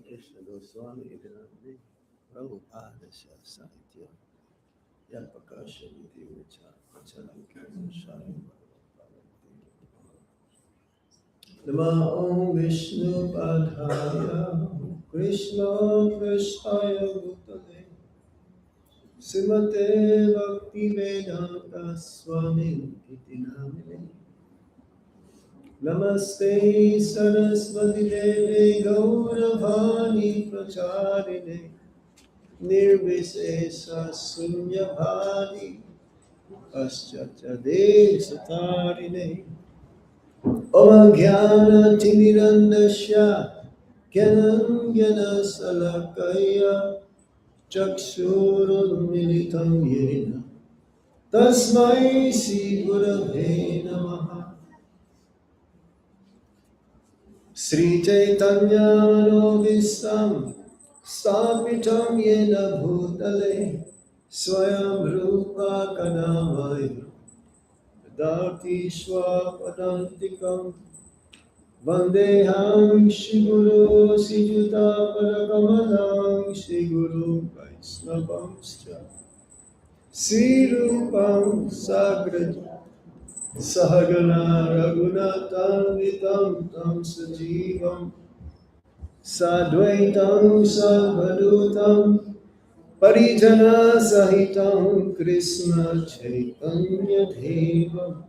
Krishna Goswami Idinandi Prabhupada Sahitya Yapakasha Vidhi Vicha Achalam Shari Nama Om Vishnu Padhaya Krishna Prasthaya Bhutale Srimate Bhakti Vedanta Swami Iti Namine Namaste Saraswati Deve Gauravani Pracharine Nirvisesa Sunyabhani Paschachade Satarine Om Jnana Timirandasya Gyanam Gyana Salakaya Chakshurun Militam Yena Tasmai Sri Gurave Namaha Sri Chaitanya Novisam Stapitam Yena Bhutale Swayam Rupa Kadamaya Dati Swapadantikam Vandeham Shri Guru Sijuta Parakamadam Shri Guru Vaisnavamscha Sri Rupam Sagraj Sahagana Raghunathan Vitam Tam Sajivam Sadvaitam Sarvadutam Parijana Sahitam Krishna Chaitanya Devam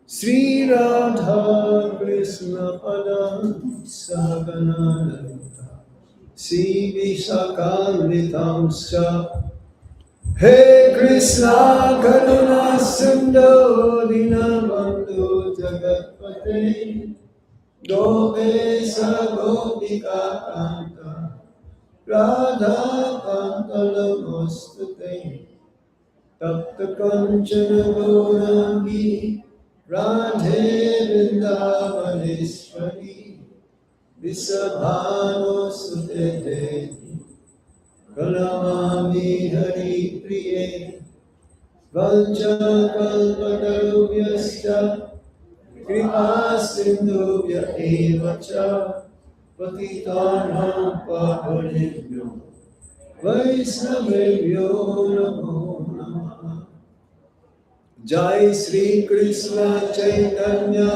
Sri Radha Krishna Padam Saganananda Sri Vishakam Scha Hey Krishna Karuna Sindhu Dinabandhu Jagatpate Gopesa Gopika Kanta Radha Kanta Namostate Tapta Kanchana Gaurangi Radhe Vrindavaneshwari Visabhano Sutete Pranamami Hari Priye Vancha Kalpatarubhyascha Kripa Sindhubhya Evacha Patitanam Pavanebhyo Vaisnavebhyo Namo Namaha. Jai Sri Krishna Chaitanya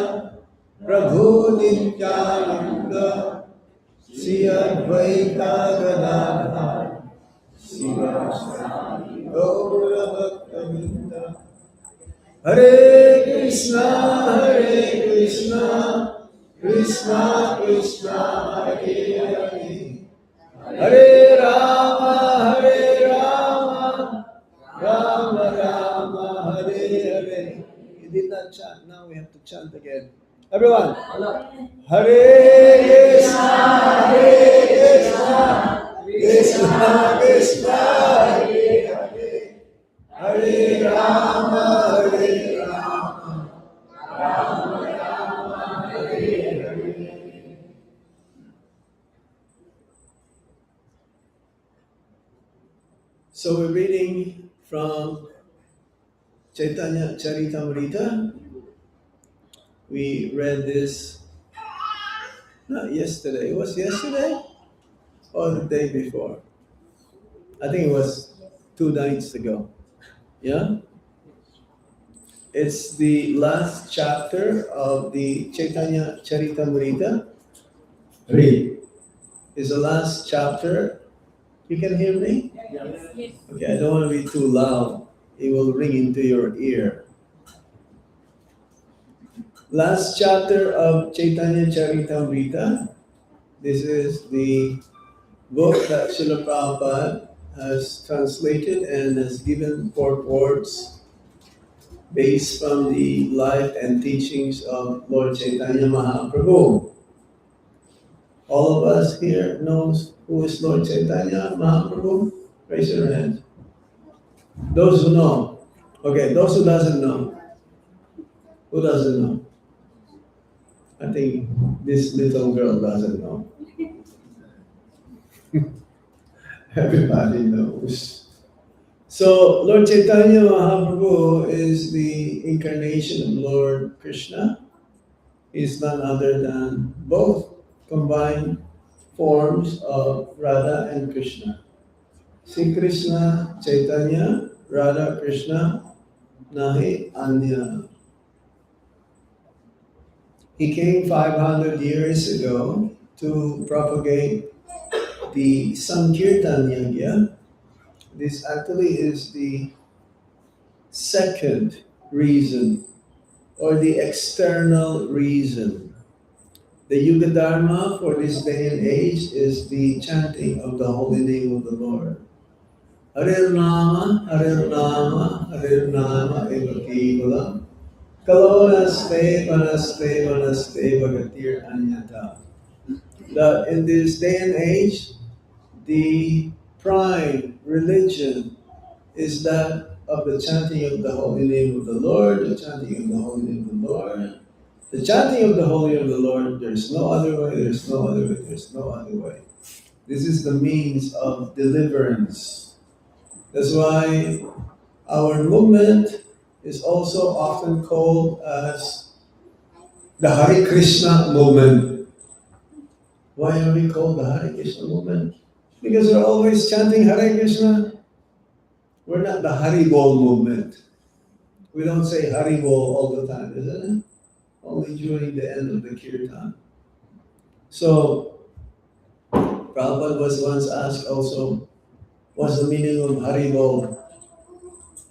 Prabhu Nityananda Sri Advaita Gadadhar Sivasari Gaura Bhaktavinda. Hare Krishna, Krishna Krishna, Hare Hare, Hare Rama, Rama Rama, Hare Hare. You did not chant, now we have to chant again. Everyone, Hare Krishna, Krishna Krishna, Hare Hare, Hare Rama, Rama Rama, Hare Hare. So we're reading from Chaitanya Charitamrita. We read this not yesterday. It was yesterday or the day before? I think it was 2 nights ago. Yeah? It's the last chapter of the Chaitanya Charitamrita. Read. It's the last chapter. You can hear me? Yes. Okay, I don't want to be too loud. It will ring into your ear. Last chapter of Chaitanya Charitamrita. This is the book that Srila Prabhupada has translated and has given purports based from the life and teachings of Lord Chaitanya Mahaprabhu. All of us here knows who is Lord Chaitanya Mahaprabhu? Raise your hand. Those who know. Okay, those who doesn't know. Who doesn't know? I think this little girl doesn't know. Everybody knows. So Lord Chaitanya Mahaprabhu is the incarnation of Lord Krishna. He's none other than both combined forms of Radha and Krishna. Sri Krishna Chaitanya, Radha Krishna, Nahi Anya. He came 500 years ago to propagate the Sankirtan Yajna. This actually is the second reason or the external reason. The Yuga Dharma for this day and age is the chanting of the holy name of the Lord. Hare Rama, Hare Rama, Hare Rama, Eva Kevalam. Kalonaste, Vanaste, Vanaste, Vagatir Anyata. That in this day and age, the prime religion is that of the chanting of the holy name of the Lord, the chanting of the holy name of the Lord. The chanting of the holy name of the Lord, there's no other way, there's no other way, there's no other way. This is the means of deliverance. That's why our movement is also often called as the Hare Krishna movement. Why are we called the Hare Krishna movement? Because we're always chanting Hare Krishna. We're not the Haribol movement. We don't say Haribol all the time, isn't it? Only during the end of the kirtan. So, Prabhupada was once asked also, what's the meaning of Haribol?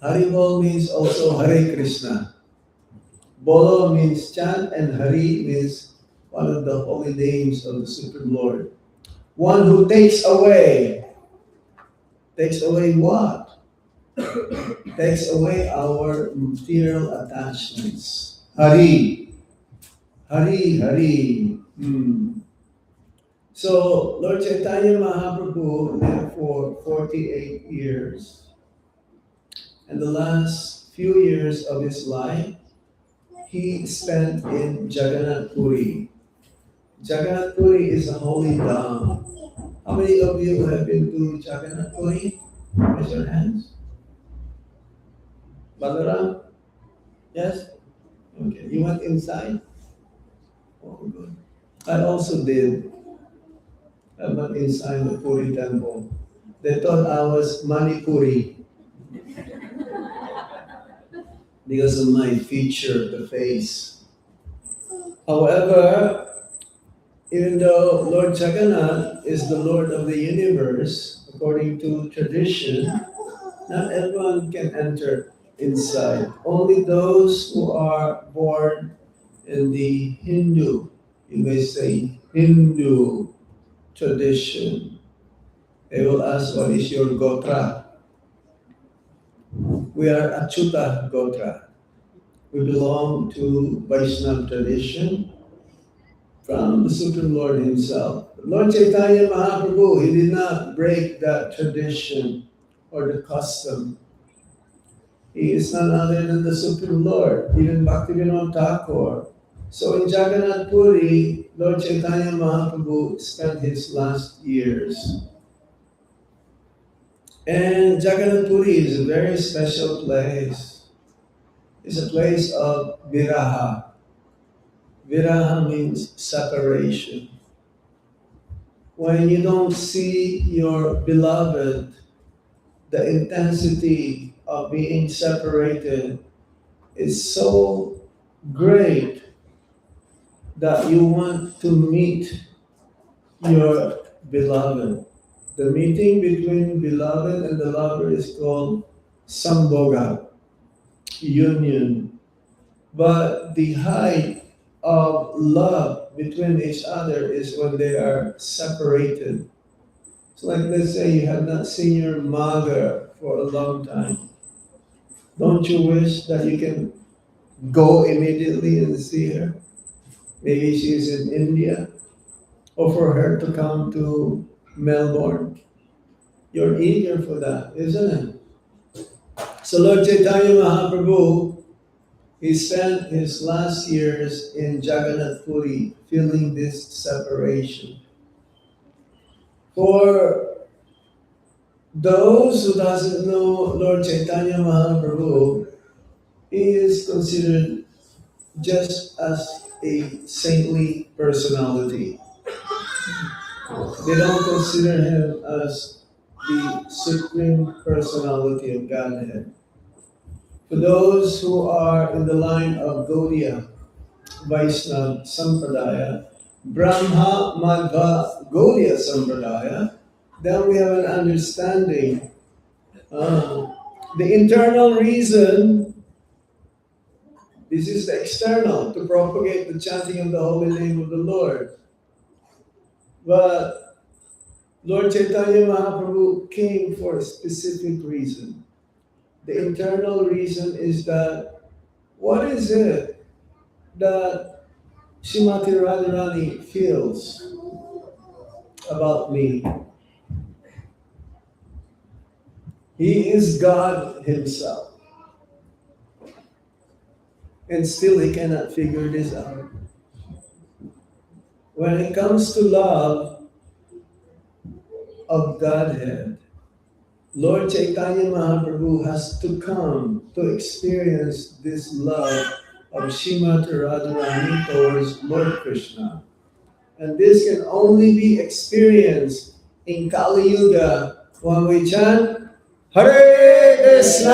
Haribol means also Hare Krishna. Bolo means chant and Hari means one of the holy names of the Supreme Lord. One who takes away. Takes away what? Takes away our material attachments. Hari. Hari, Hari. So, Lord Chaitanya Mahaprabhu lived for 48 years. And the last few years of his life, he spent in Jagannath Puri. Jagannath Puri is a holy dham. How many of you have been to Jagannath Puri? Raise your hands. Balaram? Yes? Okay. You went inside? Oh, good. I also did. I went inside the Puri temple. They thought I was Manipuri because of my feature, the face. However, even though Lord Jagannath is the Lord of the universe, according to tradition, not everyone can enter inside. Only those who are born in the Hindu, you may say Hindu tradition. They will ask, what is your gotra? We are Achyuta gotra. We belong to Vaishnava tradition from the Supreme Lord himself. Lord Chaitanya Mahaprabhu, he did not break that tradition or the custom. He is none other than the Supreme Lord, even Bhaktivinoda Thakur. So in Jagannath Puri, Lord Chaitanya Mahaprabhu spent his last years. And Jagannath Puri is a very special place. It's a place of viraha. Viraha means separation. When you don't see your beloved, the intensity of being separated is so great that you want to meet your beloved. The meeting between beloved and the lover is called samboga, union. But the height of love between each other is when they are separated. So like let's say you have not seen your mother for a long time. Don't you wish that you can go immediately and see her? Maybe she's in India, or for her to come to Melbourne. You're eager for that, isn't it? So Lord Chaitanya Mahaprabhu, he spent his last years in Jagannath Puri feeling this separation. For those who doesn't know Lord Chaitanya Mahaprabhu, he is considered just as a saintly personality. They don't consider him as the supreme personality of Godhead. For those who are in the line of Gaudiya, Vaishnava Sampradaya, Brahma Madhva Gaudiya Sampradaya, then we have an understanding. The internal reason, this is the external, to propagate the chanting of the holy name of the Lord. But Lord Chaitanya Mahaprabhu came for a specific reason. The internal reason is that what is it that Srimati Radharani feels about me? He is God himself. And still he cannot figure this out. When it comes to love of Godhead, Lord Chaitanya Mahaprabhu has to come to experience this love of Srimati Radharani towards Lord Krishna. And this can only be experienced in Kali Yuga when we chant Hare Krishna,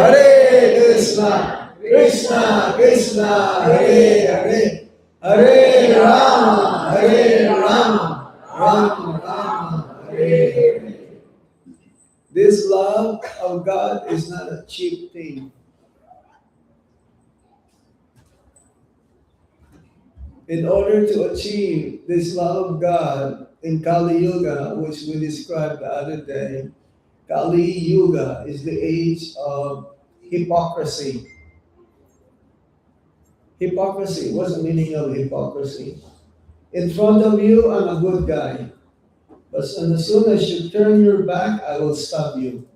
Hare Krishna, Krishna Krishna, Hare Hare, Hare Rama, Hare Rama, Rama Rama, Hare Hare. This love of God is not a cheap thing. In order to achieve this love of God in Kali Yuga, which we described the other day, Kali Yuga is the age of hypocrisy. Hypocrisy, what's the meaning of hypocrisy? In front of you, I'm a good guy. But as soon as you turn your back, I will stab you.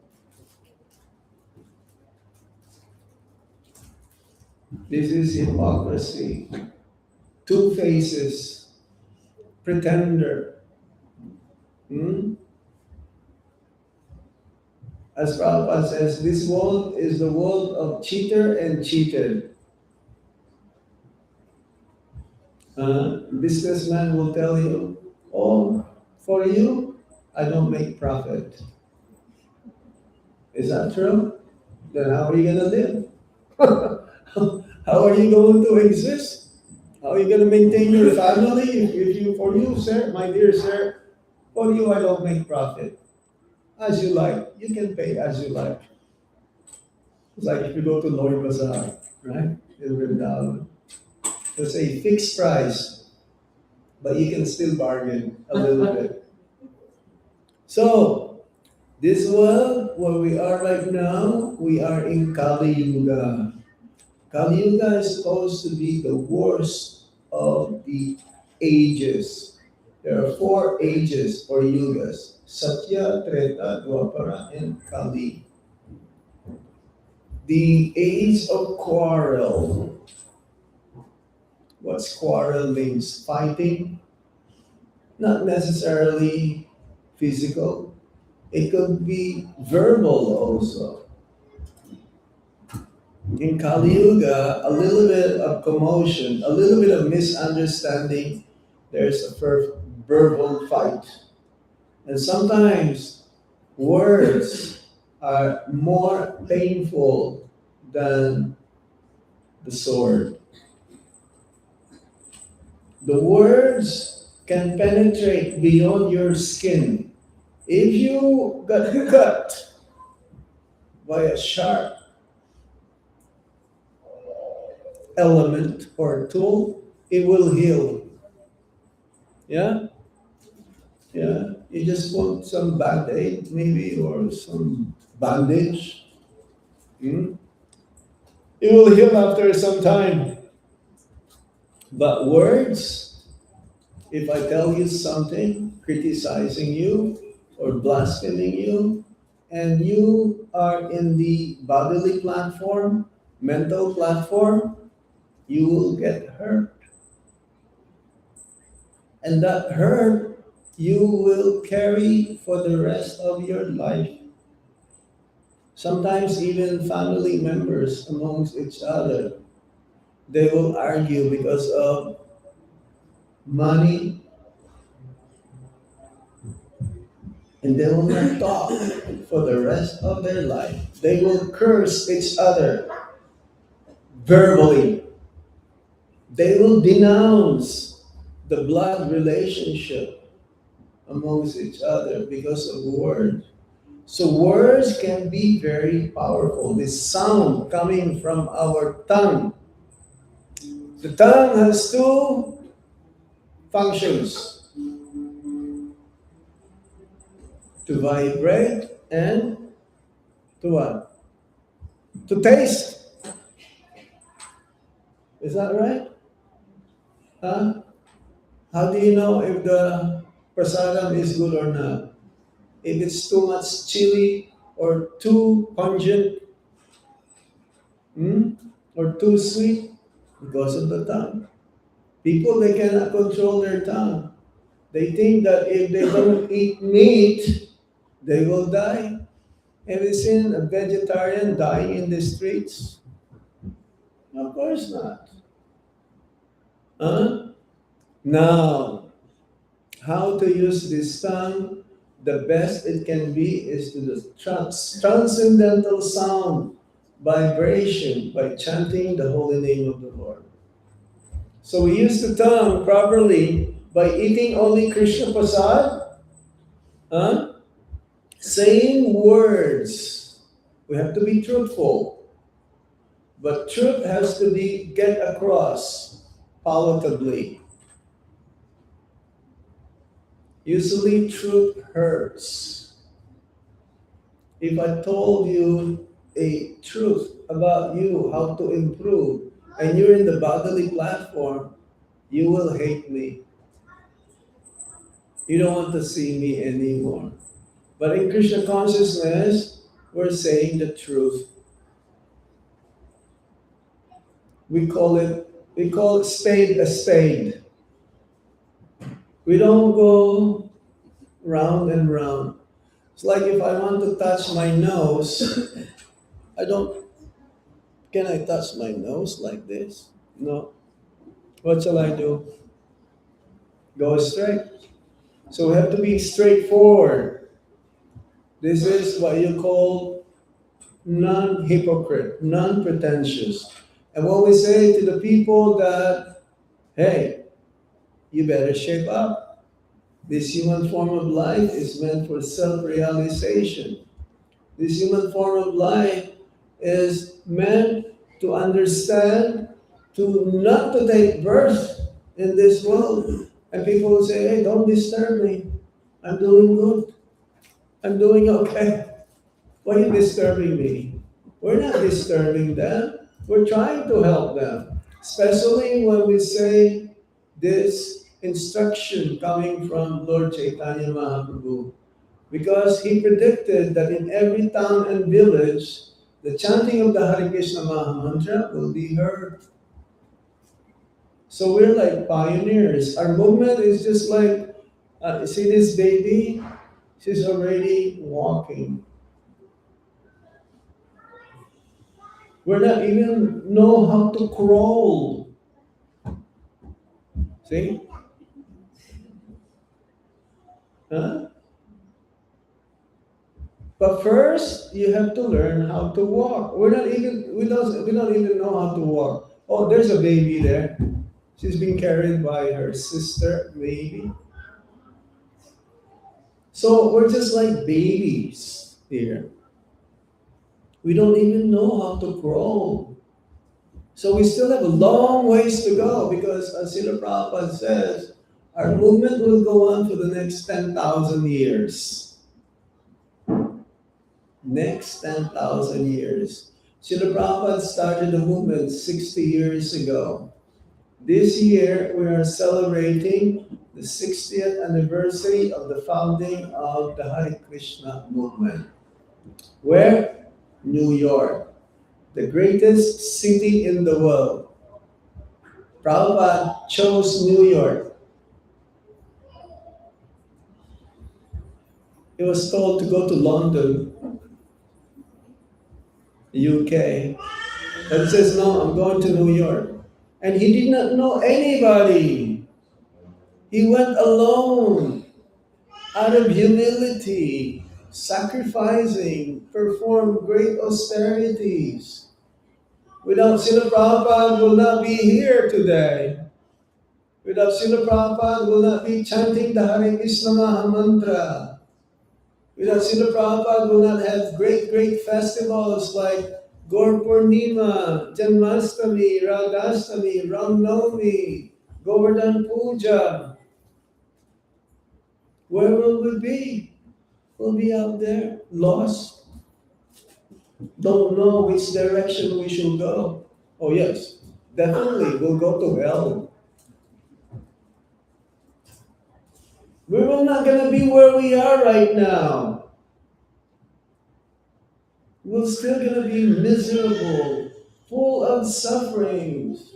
This is hypocrisy. Two faces. pretender. Hmm? As Prabhupada says, this world is the world of cheater and cheated. Businessman will tell you, oh, for you, I don't make profit. Is that true? Then how are you going to live? How are you going to exist? How are you going to maintain your family if you, for you, sir, my dear sir, for you, I don't make profit. As you like, you can pay as you like. It's like if you go to Lord Bazaar, right? In Vrindavan, it's a fixed price, but you can still bargain a little bit. So, this world where we are right now, we are in Kali Yuga. Kali Yuga is supposed to be the worst of the ages. There are 4 ages or yugas: Satya, Treta, Dwapara, and Kali. The age of quarrel. What's quarrel means? Fighting, not necessarily physical. It could be verbal also. In Kali Yuga, a little bit of commotion, a little bit of misunderstanding, there's a verbal fight. And sometimes words are more painful than the sword. The words can penetrate beyond your skin. If you got cut by a sharp element or tool, it will heal. Yeah? Yeah? You just want some band-aid maybe or some bandage. Hmm? It will heal after some time. But words, if I tell you something, criticizing you or blaspheming you, and you are in the bodily platform, mental platform, you will get hurt. And that hurt you will carry for the rest of your life. Sometimes even family members amongst each other, they will argue because of money, and they will not talk for the rest of their life. They will curse each other verbally. They will denounce the blood relationship amongst each other because of words. So words can be very powerful. This sound coming from our tongue. The tongue has 2 functions: to vibrate and to what? To taste. Is that right? Huh? How do you know if the prasadam is good or not? If it's too much chili or too pungent, or too sweet, because of the tongue. People, they cannot control their tongue. They think that if they don't eat meat, they will die. Have you seen a vegetarian dying in the streets? Of course not. Huh? Now, how to use this tongue? The best it can be is to the transcendental sound, vibration, by chanting the holy name of the Lord. So we use the tongue properly by eating only Krishna Prasad, huh? Saying words. We have to be truthful. But truth has to be get across palatably. Usually truth hurts. If I told you a truth about you, how to improve, and you're in the bodily platform, you will hate me. You don't want to see me anymore. But in Krishna consciousness, we're saying the truth. We call spade a spade. We don't go round and round. It's like if I want to touch my nose, I don't, can I touch my nose like this? No. What shall I do? Go straight. So we have to be straightforward. This is what you call non-hypocrite, non-pretentious. And what we say to the people that, hey, you better shape up. This human form of life is meant for self-realization. This human form of life is meant to understand, to not to take birth in this world. And people will say, hey, don't disturb me. I'm doing good. I'm doing okay. Why are you disturbing me? We're not disturbing them. We're trying to help them. Especially when we say this instruction coming from Lord Chaitanya Mahaprabhu. Because he predicted that in every town and village, the chanting of the Hare Krishna Maha Mantra will be heard. So we're like pioneers. Our movement is just like, see this baby? She's already walking. We're not even know how to crawl. See? Huh? But first, you have to learn how to walk. We don't even know how to walk. Oh, there's a baby there. She's being carried by her sister, maybe. So we're just like babies here. We don't even know how to crawl. So we still have a long ways to go because as Srila Prabhupada says, our movement will go on for the next 10,000 years. Next 10,000 years. Srila Prabhupada started the movement 60 years ago. This year, we are celebrating the 60th anniversary of the founding of the Hare Krishna movement. Where? New York, the greatest city in the world. Prabhupada chose New York. He was told to go to London, UK. But he says, no, I'm going to New York. And he did not know anybody. He went alone, out of humility, sacrificing, performed great austerities. Without Srila Prabhupada, will not be here today. Without Srila Prabhupada, will not be chanting the Hare Krishna Maha Mantra. Without Srila Prabhupada, will not have great, great festivals like Gaur Purnima, Janmashtami, Radhastami, Ramnavami, Govardhan Puja. Where will we be? We'll be out there, lost. Don't know which direction we should go. Oh yes, definitely we'll go to hell. We're not going to be where we are right now. We're still going to be miserable, full of sufferings.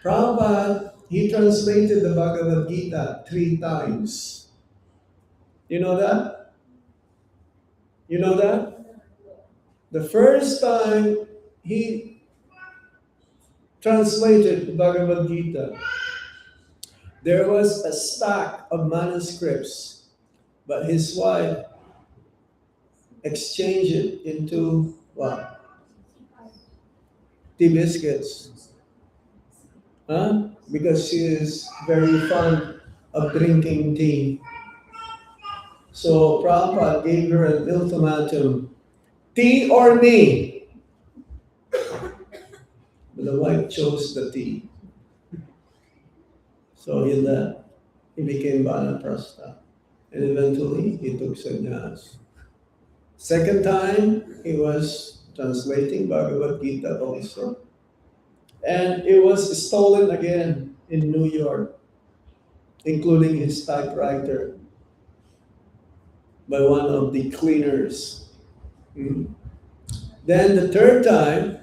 Prabhupada, he translated the Bhagavad Gita 3 times. You know that? You know that? The first time he translated the Bhagavad Gita, there was a stack of manuscripts, but his wife exchanged it into what? Tea biscuits. Huh? Because she is very fond of drinking tea. So Prabhupada gave her an ultimatum, tea or me? But the wife chose the tea. So he left. He became Vanaprastha. And eventually he took sannyas. Second time, he was translating Bhagavad Gita also. And it was stolen again in New York, including his typewriter, by one of the cleaners. Then the third time,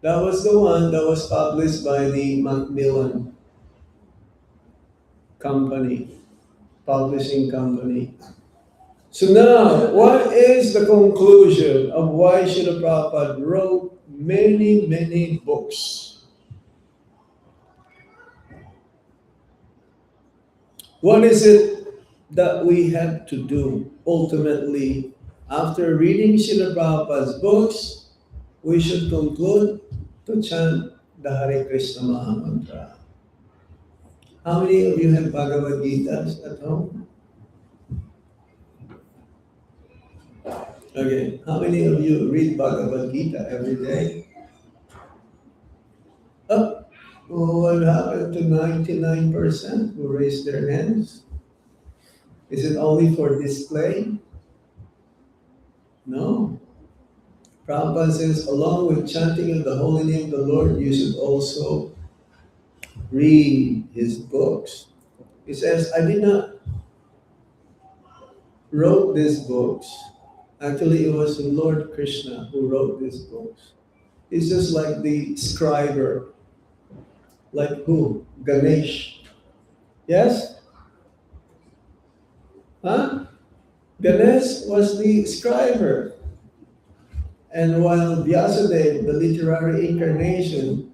that was the one that was published by the Macmillan. company, publishing company. So now, what is the conclusion of why Srila Prabhupada wrote many, many books? What is it that we have to do ultimately after reading Srila Prabhupada's books? We should conclude to chant the Hare Krishna Maha Mantra. How many of you have Bhagavad Gitas at home? Okay. How many of you read Bhagavad Gita every day? Oh, what happened to 99% who raised their hands? Is it only for display? No. Prabhupada says, along with chanting of the holy name of the Lord, you should also read his books. He says, I did not wrote these books. Actually, it was the Lord Krishna who wrote these books. He's just like the scriber. Like who? Ganesh. Yes? Huh? Ganesh was the scriber. And while Vyasadeva, the literary incarnation,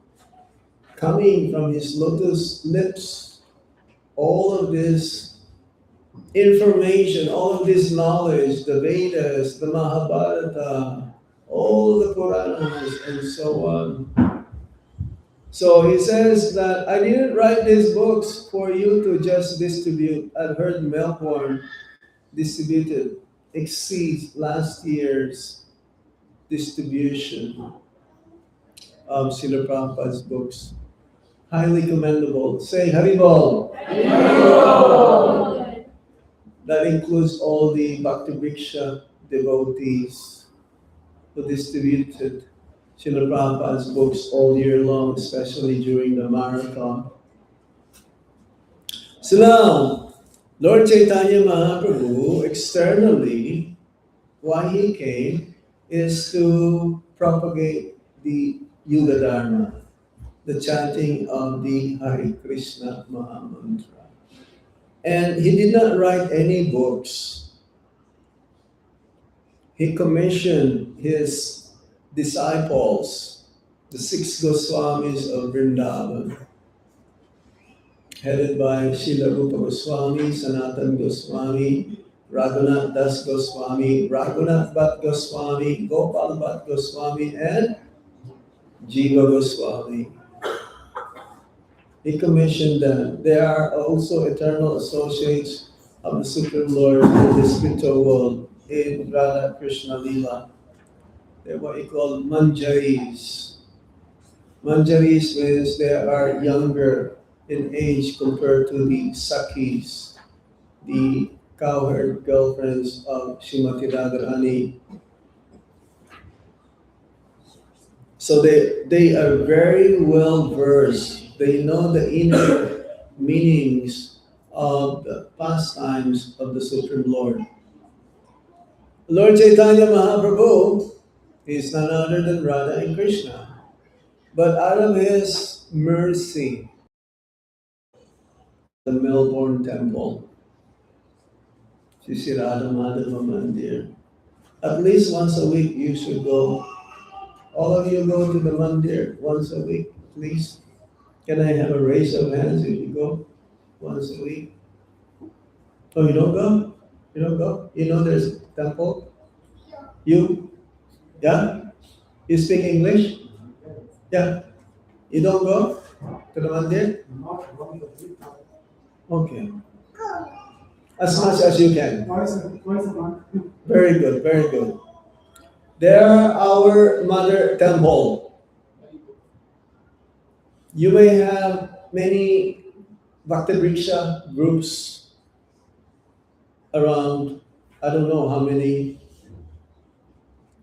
coming from his lotus lips, all of this information, all of this knowledge, the Vedas, the Mahabharata, all the Puranas, and so on. So he says that I didn't write these books for you to just distribute. I've heard Melbourne distributed exceeds last year's distribution of Srila Prabhupada's books. Highly commendable. Say Haribol. Haribol. That includes all the Bhakti Vriksha devotees who distributed Srila Prabhupada's books all year long, especially during the marathon. So now, Lord Chaitanya Mahaprabhu, externally, why he came is to propagate the Yuga Dharma, the chanting of the Hare Krishna Maha Mantra. And he did not write any books. He commissioned his disciples, the 6 Goswamis of Vrindavan, headed by Srila Rupa Goswami, Sanatan Goswami, Raghunath Das Goswami, Raghunath Bhatt Goswami, Gopal Bhatt Goswami, and Jiva Goswami. He commissioned them. They are also eternal associates of the Supreme Lord in the spiritual world in Radha Krishna Lila. They're what he called Manjaris. Manjaris means they are younger in age compared to the Sakhis, the cowherd girlfriends of Srimati Radharani. So they are very well versed. They know the inner meanings of the pastimes of the Supreme Lord. Lord Chaitanya Mahaprabhu is none other than Radha and Krishna. But out of his mercy, the Melbourne Temple, Sri Radha Madhava Mandir, at least once a week you should go. All of you go to the mandir once a week, please. Can I have a raise of hands if you go once a week? Oh, you don't go? You don't go? You know there's a temple? You? Yeah? You speak English? Yeah? You don't go to the mandir? Okay. As much as you can. Twice a month. Very good, very good. They are our mother temple. You may have many Bhakti Vriksha groups around, I don't know how many.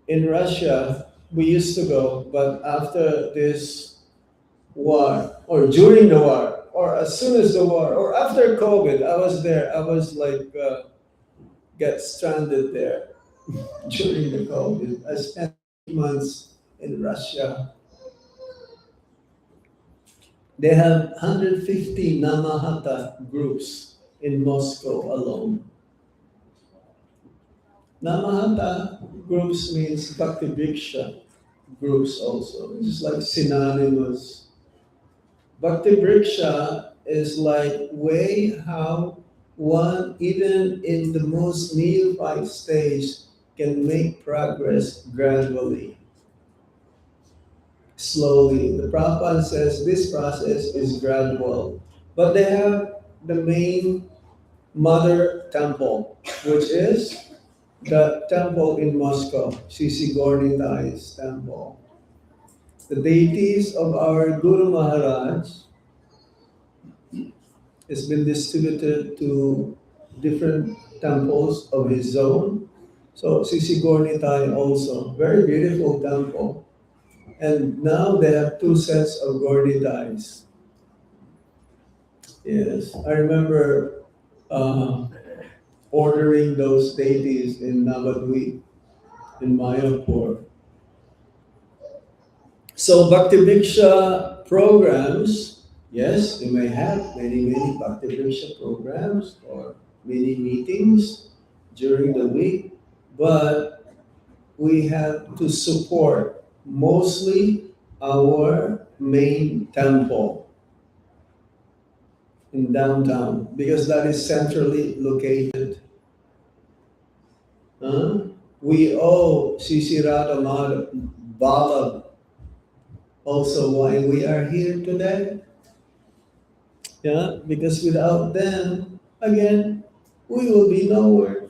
In Russia, we used to go, but after this war, or during the war, or as soon as the war, or after COVID, I was there. I was like, get stranded there during the COVID. I spent months in Russia. They have 150 Namahata groups in Moscow alone. Namahata groups means Bhakti Vriksha groups also. It's like synonymous. Bhakti Vriksha is like way how one, even in the most neophyte stage, can make progress gradually, slowly. The Prabhupada says this process is gradual. But they have the main mother temple, which is the temple in Moscow, Sikhastakam temple. The deities of our Guru Maharaj has been distributed to different temples of his zone. So Sikhastakam also, very beautiful temple. And now they have two sets of Gornitais. Yes, I remember uh, ordering those deities in Navadvip, in Mayapur. So Bhakti Bhiksha programs, yes, you may have many Bhakti Bhiksha programs or many meetings during the week, but we have to support mostly our main temple in downtown because that is centrally located. We owe Sisi Radha Bala also why we are here today. Yeah, because without them, again, we will be nowhere.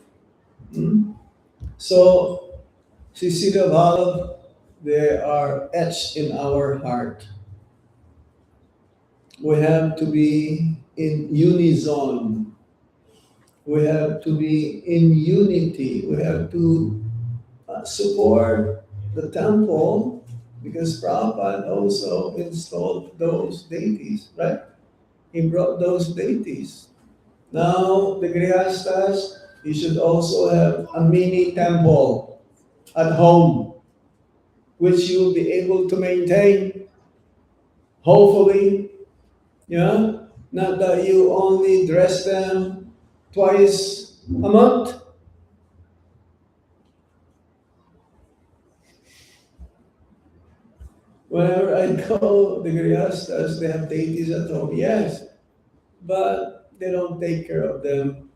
Hmm? So, Sisira Balav, they are etched in our heart. We have to be in unison. We have to be in unity. We have to support the temple because Prabhupada also installed those deities, right? He brought those deities. Now, the Grihastas, you should also have a mini temple at home, which you'll be able to maintain, hopefully. Yeah? Not that you only dress them twice a month. Whenever I go, the Grihastas, they have deities at home, yes, but they don't take care of them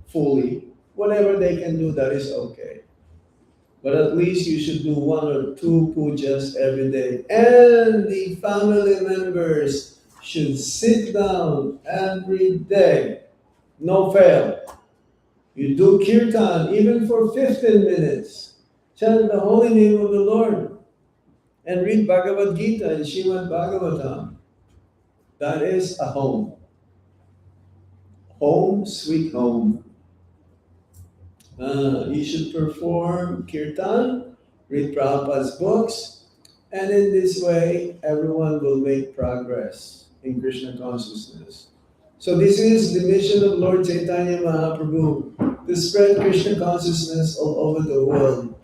fully. Whatever they can do, that is okay. But at least you should do one or two pujas every day. And the family members should sit down every day. No fail. You do kirtan even for 15 minutes. Chant the holy name of the Lord. And read Bhagavad Gita and Srimad Bhagavatam. That is a home. Home, sweet home. You should perform kirtan, read Prabhupada's books, and in this way, everyone will make progress in Krishna consciousness. So this is the mission of Lord Chaitanya Mahaprabhu, to spread Krishna consciousness all over the world.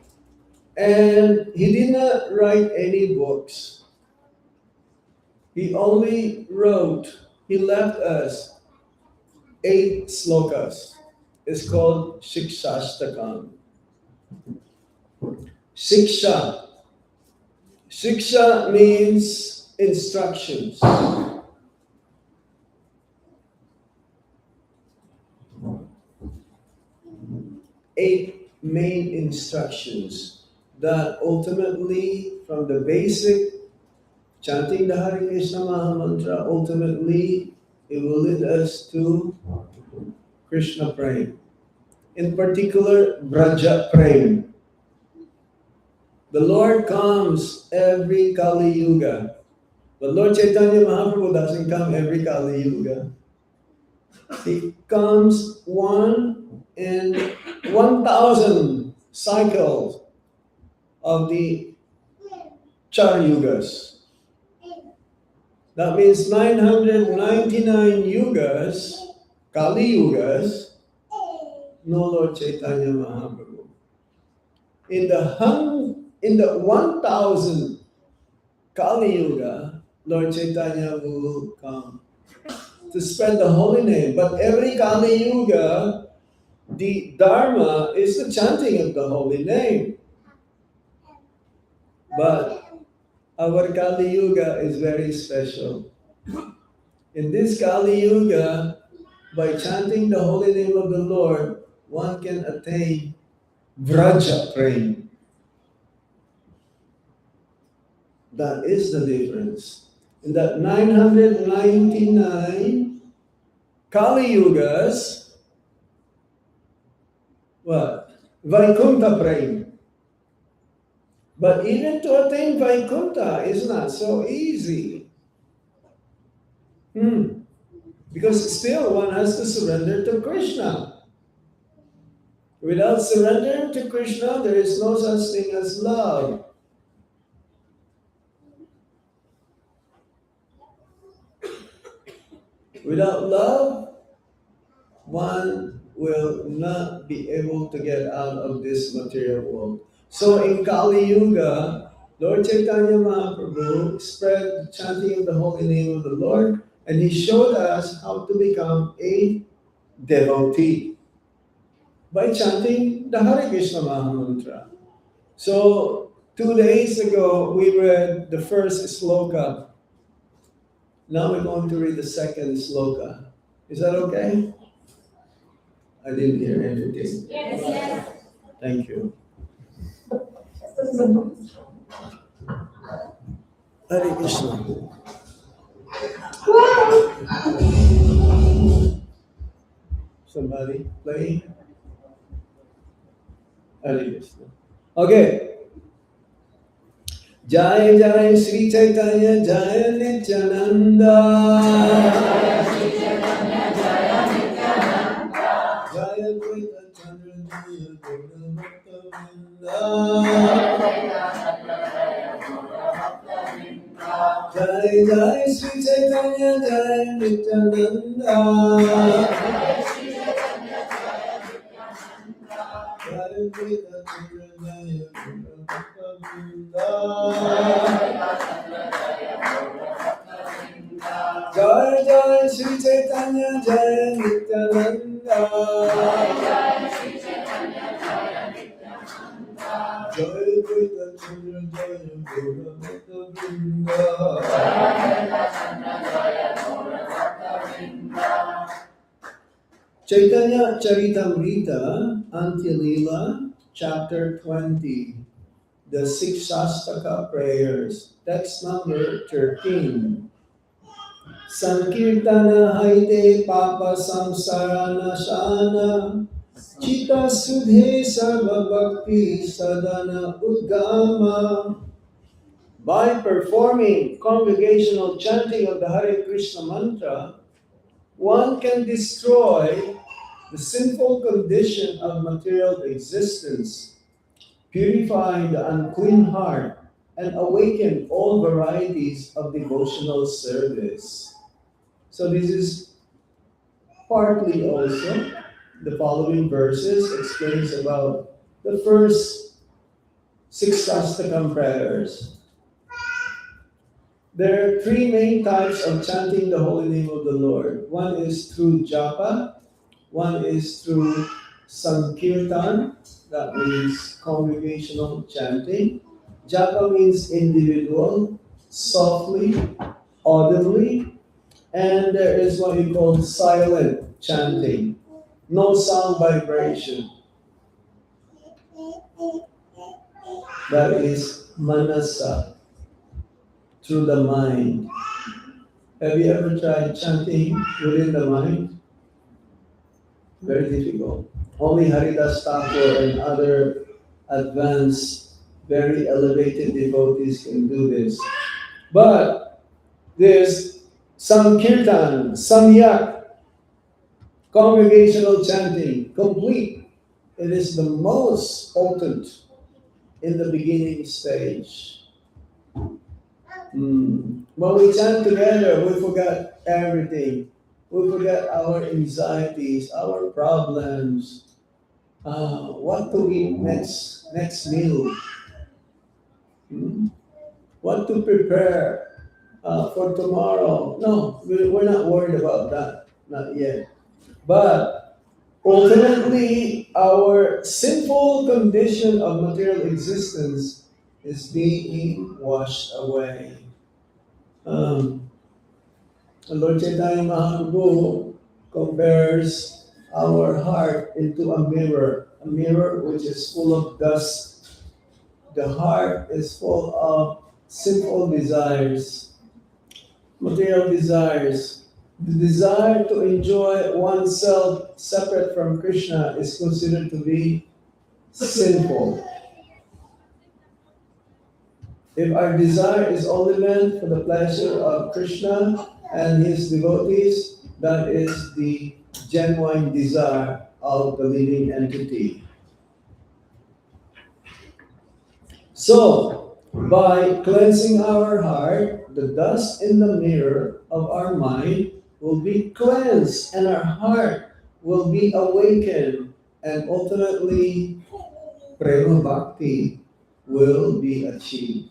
And he did not write any books. He only wrote, he left us 8 slokas. It's called Sikhastakam. Siksha. Siksha means instructions. 8 main instructions that ultimately, from the basic chanting the Hare Krishna Maha Mantra, ultimately it will lead us to Krishna Prem. In particular, Braja Prem. The Lord comes every Kali Yuga. But Lord Chaitanya Mahaprabhu doesn't come every Kali Yuga. He comes one in 1,000 cycles of the Char Yugas. That means 999 yugas, Kali Yugas, no Lord Chaitanya Mahaprabhu. In the 1,000 Kali Yuga, Lord Chaitanya will come to spread the holy name. But every Kali Yuga, the Dharma is the chanting of the holy name. But our Kali Yuga is very special. In this Kali Yuga, by chanting the holy name of the Lord, one can attain Vraja prema. That is the difference. In that 999 Kali Yugas, what? Vaikuntha prema. But even to attain Vaikuntha is not so easy. Because still one has to surrender to Krishna. Without surrendering to Krishna, there is no such thing as love. Without love, one will not be able to get out of this material world. So in Kali Yuga, Lord Chaitanya Mahaprabhu spread the chanting of the holy name of the Lord, and he showed us how to become a devotee by chanting the Hare Krishna Mahamantra. So 2 days ago, we read the first sloka. Now we're going to read the second sloka. Is that okay? I didn't hear anything. Yes. Thank you. Hare Krishna. Somebody playing? Hare Krishna. Okay. Jai Jai Sri Chaitanya Jai Nityananda. Jai Advaita Chandra Jaya Gaura Bhakta Vrinda. Jai Jai Sri Chaitanya Jai Nityananda. Jai Advaita Chandra Jaya Gaura Bhakta Vrinda. Jai Jai Sri Chaitanya Jai Nityananda. Jai Advaita Chandra Jaya Gaura Bhakta Vrinda. Chaitanya Charitamrita, Antya-lila, Chapter 20, the Sikhastakam prayers, text number 13. Sankirtana haite papa samsara nashana, Chita sudhe sarva bhakti sadhana udgama. By performing congregational chanting of the Hare Krishna mantra, one can destroy the sinful condition of material existence, purify the unclean heart, and awaken all varieties of devotional service. So this is partly also the following verses explains about the first Sikhastakam prayers. There are 3 main types of chanting the holy name of the Lord. One is through japa, one is through sankirtan, that means congregational chanting. Japa means individual, softly, audibly, and there is what we call silent chanting, no sound vibration. That is manasa, through the mind. Have you ever tried chanting within the mind? Very difficult. Only Haridas Thakur and other advanced, very elevated devotees can do this. But there's Sankirtan, Samyak, congregational chanting, complete. It is the most potent in the beginning stage. When we chant together, we forgot everything. We forget our anxieties, our problems, what to eat next meal, what to prepare for tomorrow. No, we're not worried about that, not yet. But ultimately, our sinful condition of material existence is being washed away. Um, Lord Chaitanya Mahaprabhu compares our heart into a mirror which is full of dust. The heart is full of sinful desires, material desires. The desire to enjoy oneself separate from Krishna is considered to be sinful. If our desire is only meant for the pleasure of Krishna and his devotees, that is the genuine desire of the living entity. So, by cleansing our heart, the dust in the mirror of our mind will be cleansed and our heart will be awakened, and ultimately prema bhakti will be achieved.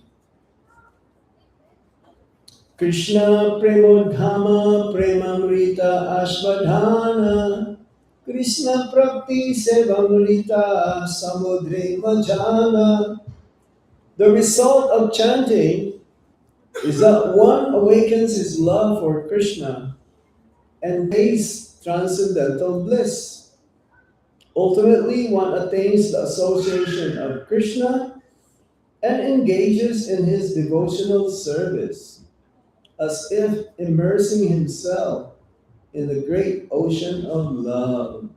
Krishna premodhama premamrita ashvadhana Krishna prakti sevamrita samudre vajana. The result of chanting is that one awakens his love for Krishna and tastes transcendental bliss. Ultimately, one attains the association of Krishna and engages in his devotional service, as if immersing himself in the great ocean of love.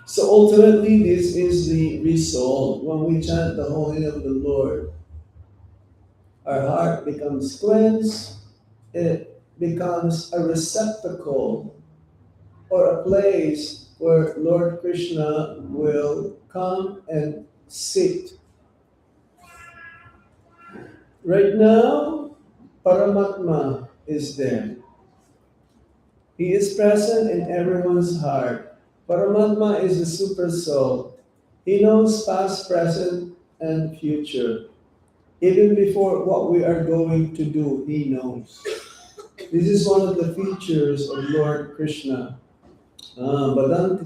So ultimately, this is the result when we chant the holy name of the Lord. Our heart becomes cleansed, it becomes a receptacle or a place where Lord Krishna will come and sit. Right now, Paramatma is there. He is present in everyone's heart. Paramatma is the super soul. He knows past, present, and future. Even before what we are going to do, he knows. This is one of the features of Lord Krishna. Badanti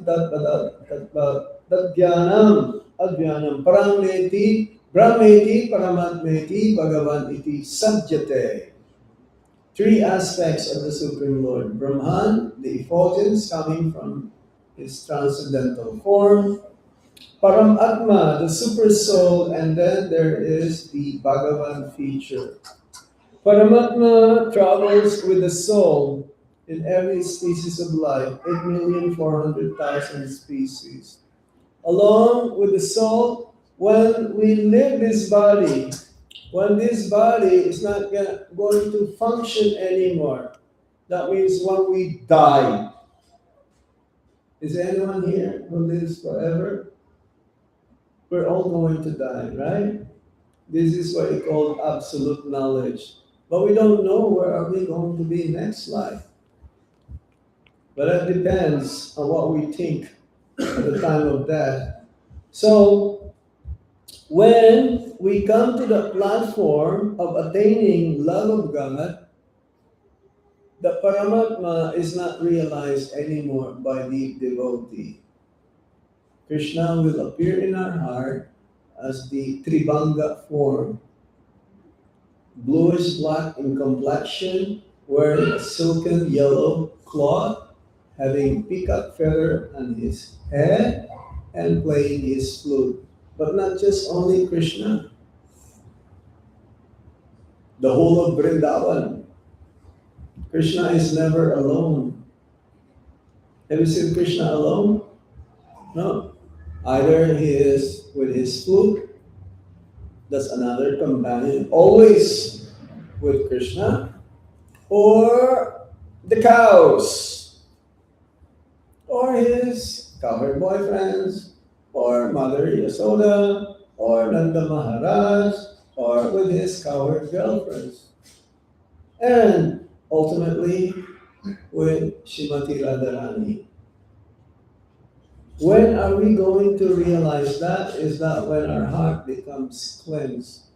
tadgyanam adgyanam parameti brahmeti paramatmeti bhagavan iti sadyate. Three aspects of the Supreme Lord. Brahman, the effulgence coming from his transcendental form. Paramatma, the super soul, and then there is the Bhagavan feature. Paramatma travels with the soul in every species of life, 8,400,000 species. Along with the soul, when we leave this body, when this body is not going to function anymore, that means when we die. Is anyone here who lives forever? We're all going to die, right? This is what we call absolute knowledge. But we don't know where are we going to be next life. But that depends on what we think at the time of death. So, when we come to the platform of attaining love of God, the Paramatma is not realized anymore by the devotee. Krishna will appear in our heart as the Tribanga form, bluish black in complexion, wearing a silken yellow cloth, having peacock feather on his head, and playing his flute. But not just only Krishna, the whole of Vrindavan. Krishna is never alone. Have you seen Krishna alone? No. Either he is with his flute, that's another companion, always with Krishna, or the cows, or his cowherd boyfriends, or Mother Yasoda, or Nanda Maharaj, or with his cowherd girlfriends. And ultimately, with Shrimati Radharani. When are we going to realize that? Is that when our heart becomes cleansed.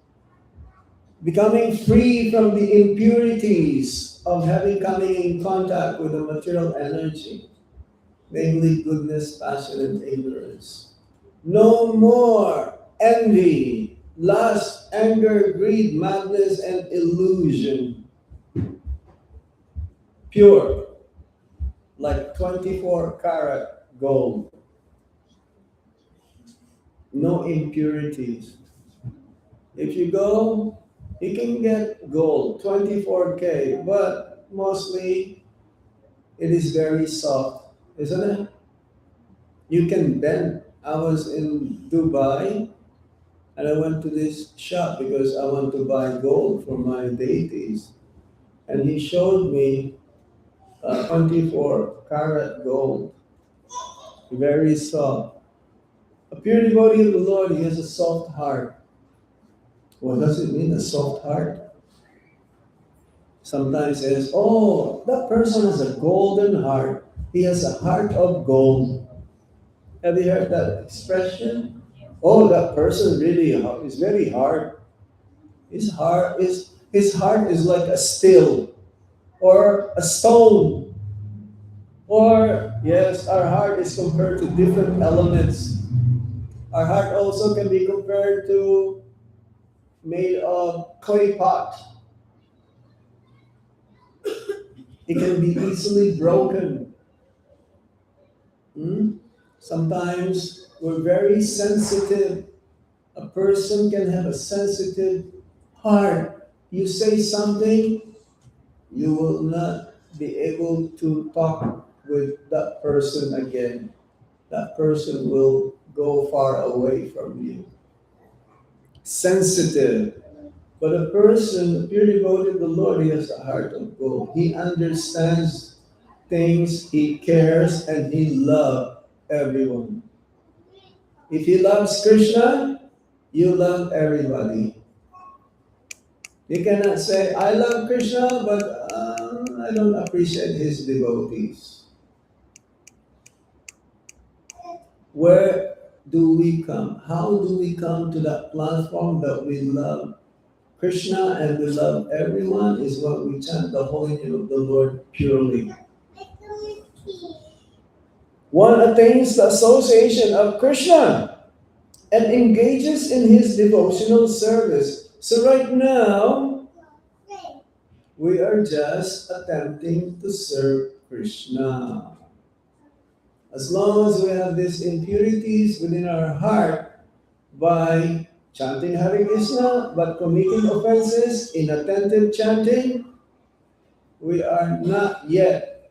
Becoming free from the impurities of having coming in contact with the material energy, namely goodness, passion, and ignorance. No more envy, lust, anger, greed, madness, and illusion. Pure, like 24-karat gold. No impurities. If you go, you can get gold, 24K, but mostly it is very soft, isn't it? You can bend. I was in Dubai and I went to this shop because I want to buy gold for my deities. And he showed me 24-karat gold, very soft. A pure devotee of the Lord, he has a soft heart. What does it mean, a soft heart? Sometimes it says, oh, that person has a golden heart. He has a heart of gold. Have you heard that expression? Oh, that person really is very hard. His heart is like a steel or a stone. Or yes, our heart is compared to different elements. Our heart also can be compared to made of clay pot. It can be easily broken. Sometimes we're very sensitive. A person can have a sensitive heart. You say something, you will not be able to talk with that person again. That person will go far away from you. Sensitive. But a person, a pure devotee to the Lord, he has a heart of gold. He understands things, he cares, and he loves everyone. If he loves Krishna, you love everybody. You cannot say, I love Krishna, but I don't appreciate his devotees. Where do we come? How do we come to that platform that we love Krishna and we love everyone? Is when we chant the holy name of the Lord purely. One attains the association of Krishna and engages in his devotional service. So right now, we are just attempting to serve Krishna. As long as we have these impurities within our heart by chanting Hare Krishna but committing offenses, inattentive chanting, we are not yet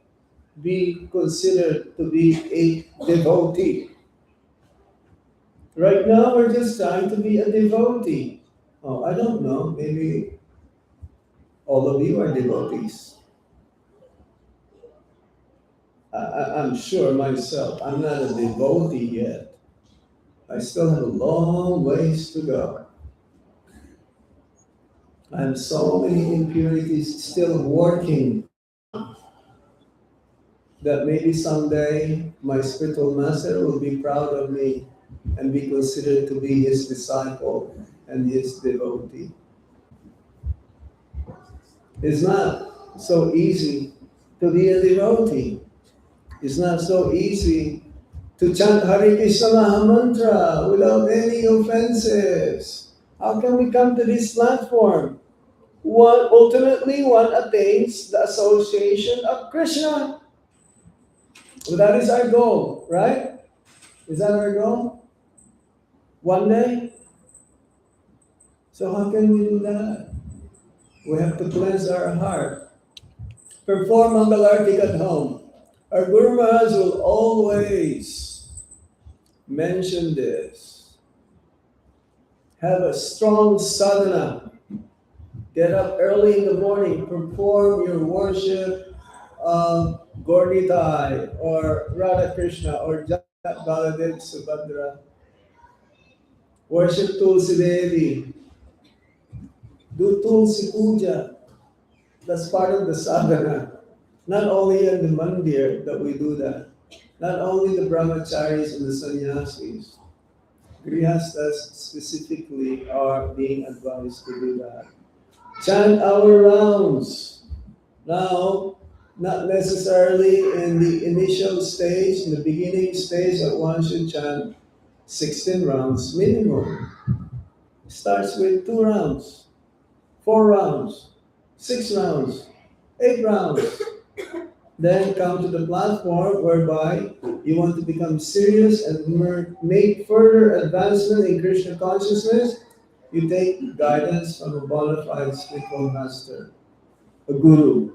be considered to be a devotee. Right now, we're just trying to be a devotee. Oh, I don't know, maybe all of you are devotees. I'm sure myself, I'm not a devotee yet. I still have a long ways to go. I have so many impurities still working that maybe someday my spiritual master will be proud of me and be considered to be his disciple and his devotee. It's not so easy to be a devotee. It's not so easy to chant Hare Krishna Maha Mantra without any offenses. How can we come to this platform? Ultimately, one attains the association of Krishna. Well, that is our goal, right? Is that our goal? One day? So how can we do that? We have to cleanse our heart. Perform Mangalartik at home. Our Guru Maharaj will always mention this. Have a strong sadhana. Get up early in the morning, perform your worship of Gauritai or Radha Krishna or Jat Baladev Subhadra. Worship Tulsi Devi. Do Tulsi Puja. That's part of the sadhana. Not only in the mandir that we do that. Not only the brahmacharis and the sannyasis. Grihastas specifically are being advised to do that. Chant our rounds. Now, not necessarily in the initial stage, in the beginning stage, that one should chant 16 rounds minimum. Starts with 2 rounds, 4 rounds, 6 rounds, 8 rounds. Then come to the platform whereby you want to become serious and make further advancement in Krishna consciousness. You take guidance from a bona fide spiritual master, a guru.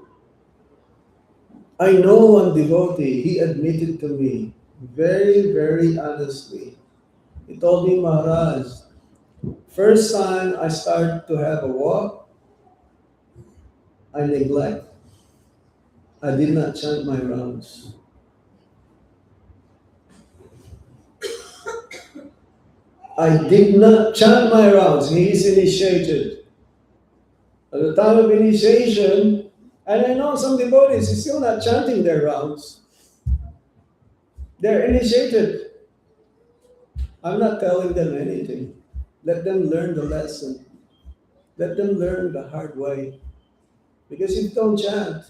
I know one devotee, he admitted to me very, very honestly. He told me, Maharaj, first time I start to have a walk, I neglect. I did not chant my rounds. I did not chant my rounds. He is initiated. At the time of initiation, and I know some devotees are still not chanting their rounds. They're initiated. I'm not telling them anything. Let them learn the lesson. Let them learn the hard way. Because if you don't chant,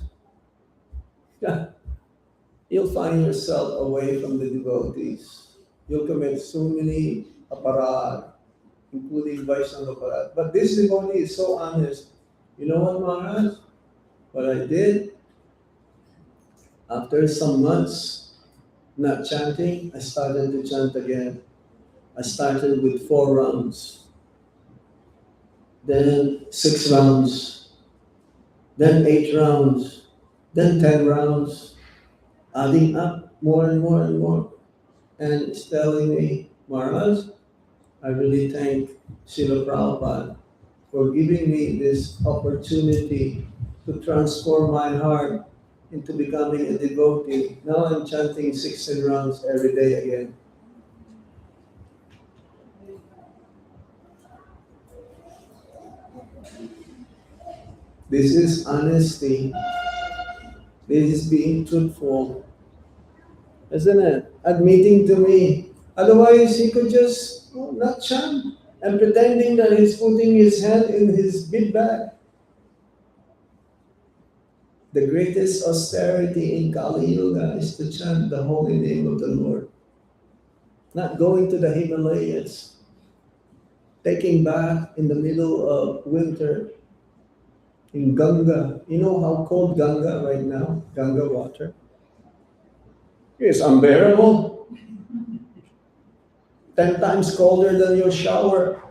you'll find yourself away from the devotees. You'll commit so many aparad, including Vaishnava aparad. But this devotee is so honest. You know what, Maharaj? What I did, after some months not chanting, I started to chant again. I started with 4 rounds, then 6 rounds, then 8 rounds, then 10 rounds, adding up more and more and more. And it's telling me, Maharaj, I really thank Srila Prabhupada for giving me this opportunity to transform my heart into becoming a devotee. Now I'm chanting 16 rounds every day again. This is honesty. This is being truthful. Isn't it? Admitting to me. Otherwise, he could just not chant and pretending that he's putting his hand in his big bag. The greatest austerity in Kali Yuga is to chant the holy name of the Lord. Not going to the Himalayas, taking bath in the middle of winter in Ganga. You know how cold Ganga right now? Ganga water. It's unbearable. 10 times colder than your shower.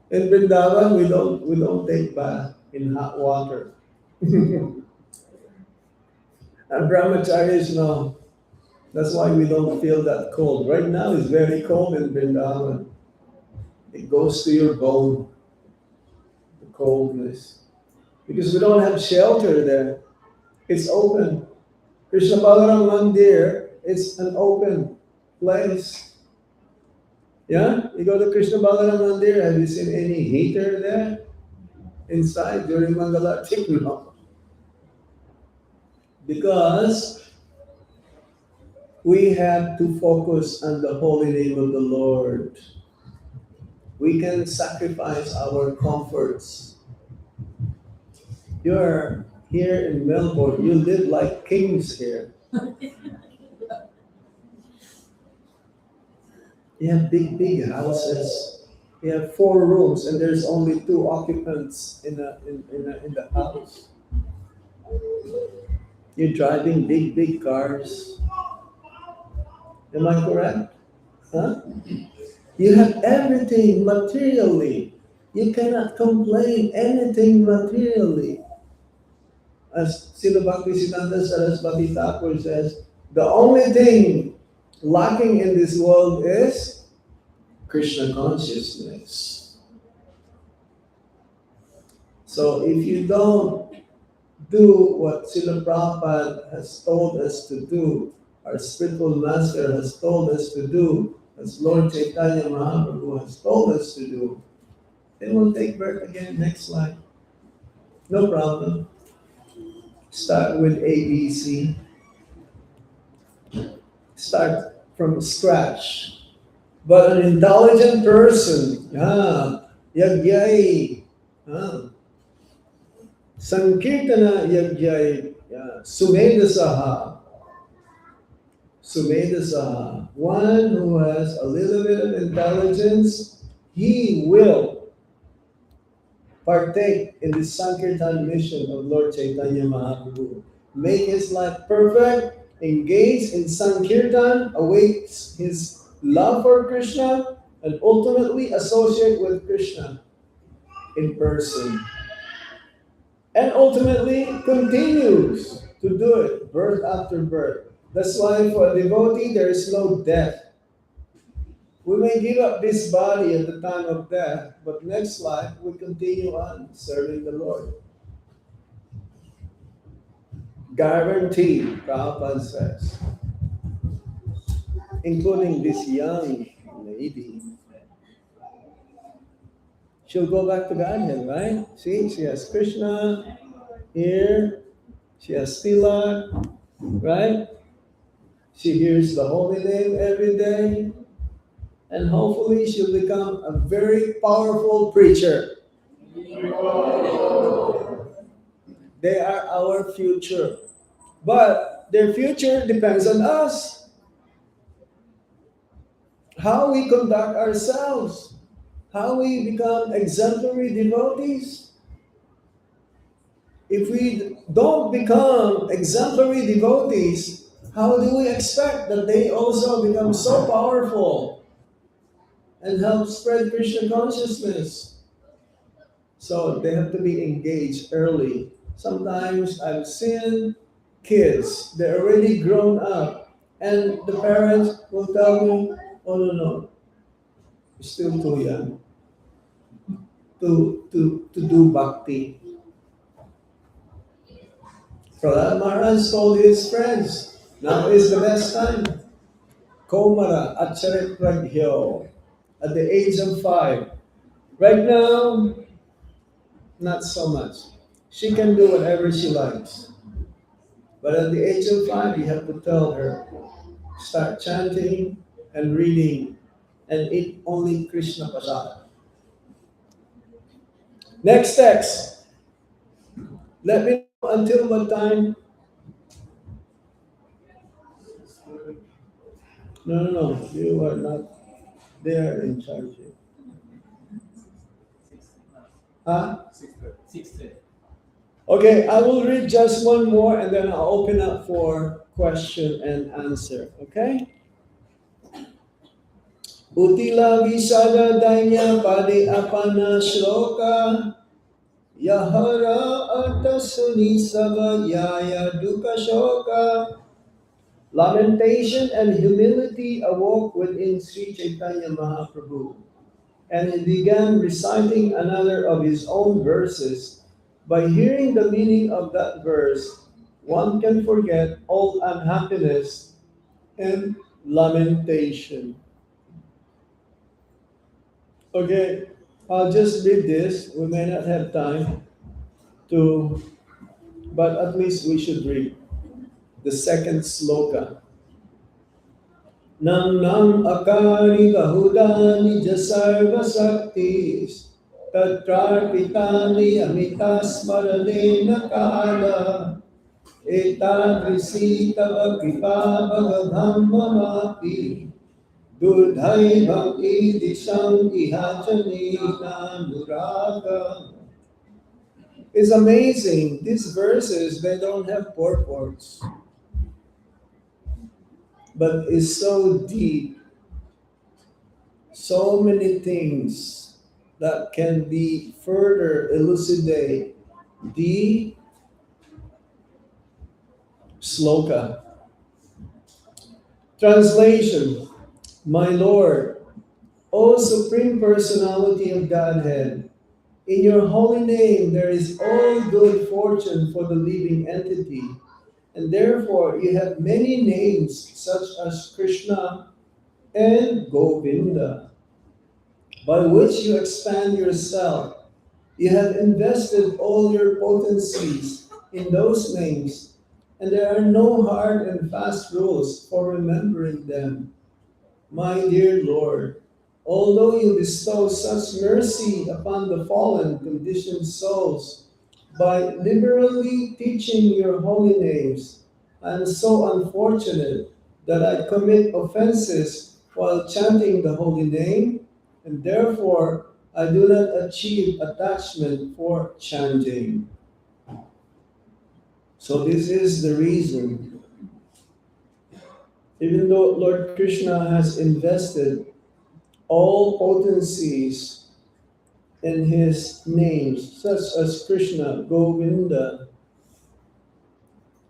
In Vrindavan, we don't take bath in hot water. And brahmacharis know. That's why we don't feel that cold. Right now it's very cold in Vrindavan. It goes to your bone, the coldness. Because we don't have shelter there. It's open. Krishna Balaram Mandir, it's an open place. Yeah? You go to Krishna Balaram Mandir, have you seen any heater there inside during Mangalartik? No. Because we have to focus on the holy name of the Lord. We can sacrifice our comforts. You're here in Melbourne, you live like kings here. You have big, big houses. You have 4 rooms, and there's only 2 occupants in the house. You're driving big, big cars. Am I correct? Huh? You have everything materially. You cannot complain anything materially. As Srila Bhaktisiddhanta Saraswati Thakur says, the only thing lacking in this world is Krishna consciousness. So if you don't do what Srila Prabhupada has told us to do, our spiritual master has told us to do, as Lord Chaitanya Mahaprabhu has told us to do, then we'll take birth again next slide. No problem. Start with ABC. Start from scratch. But an intelligent person, Yagyai. Sankirtana Yagyai. Sumedasaha. Sumedasaha. One who has a little bit of intelligence, he will partake in the Sankirtan mission of Lord Chaitanya Mahaprabhu. Make his life perfect, engage in Sankirtan, awaits his love for Krishna, and ultimately associate with Krishna in person. And ultimately continues to do it birth after birth. That's why for a devotee there is no death. We may give up this body at the time of death, but next life we continue on serving the Lord. Guaranteed, Prabhupada says, including this young lady. She'll go back to Godhead, right? See, she has Krishna here, she has Tilak, right? She hears the holy name every day, and hopefully she'll become a very powerful preacher. They are our future. But their future depends on us. How we conduct ourselves, how we become exemplary devotees. If we don't become exemplary devotees, how do we expect that they also become so powerful and help spread Krishna consciousness? So they have to be engaged early. Sometimes I've seen kids, they're already grown up, and the parents will tell me, oh no, you're still too young to do bhakti. Prahlad Maharaj told his friends, now is the best time. Komara Acharit Pragyo, at the age of 5. Right now, not so much. She can do whatever she likes. But at the age of 5, you have to tell her, start chanting and reading and eat only Krishna Prasad. Next text. Let me know until what time. No. You are not there in charge. Huh? 6:30. Okay, I will read just one more and then I'll open up for question and answer. Okay? Utila visada dainya padi apana shloka yahara arta suni sava yaya dukkha shoka. Lamentation and humility awoke within Sri Chaitanya Mahaprabhu, and he began reciting another of his own verses. By hearing the meaning of that verse, one can forget all unhappiness and lamentation. Okay, I'll just read this. We may not have time to, but at least we should read the second sloka. Nam nam akari bahudani jasarva saktis tatrarpitani amitasmaranena kala etadrisi tava kripa bhagavamma mapi durdhaivam idisham ihajanina nuraga. It's amazing. These verses, they don't have purports, but it's so deep. So many things that can be further elucidate the sloka. Translation. My Lord, O Supreme Personality of Godhead, in your holy name there is all good fortune for the living entity, and therefore you have many names such as Krishna and Govinda, by which you expand yourself. You have invested all your potencies in those names, and there are no hard and fast rules for remembering them. My dear Lord, Although you bestow such mercy upon the fallen, conditioned souls by liberally teaching your holy names, I am so unfortunate that I commit offenses while chanting the holy name, and therefore I do not achieve attachment for chanting. So, this is the reason. Even though Lord Krishna has invested all potencies in his names, such as Krishna, Govinda,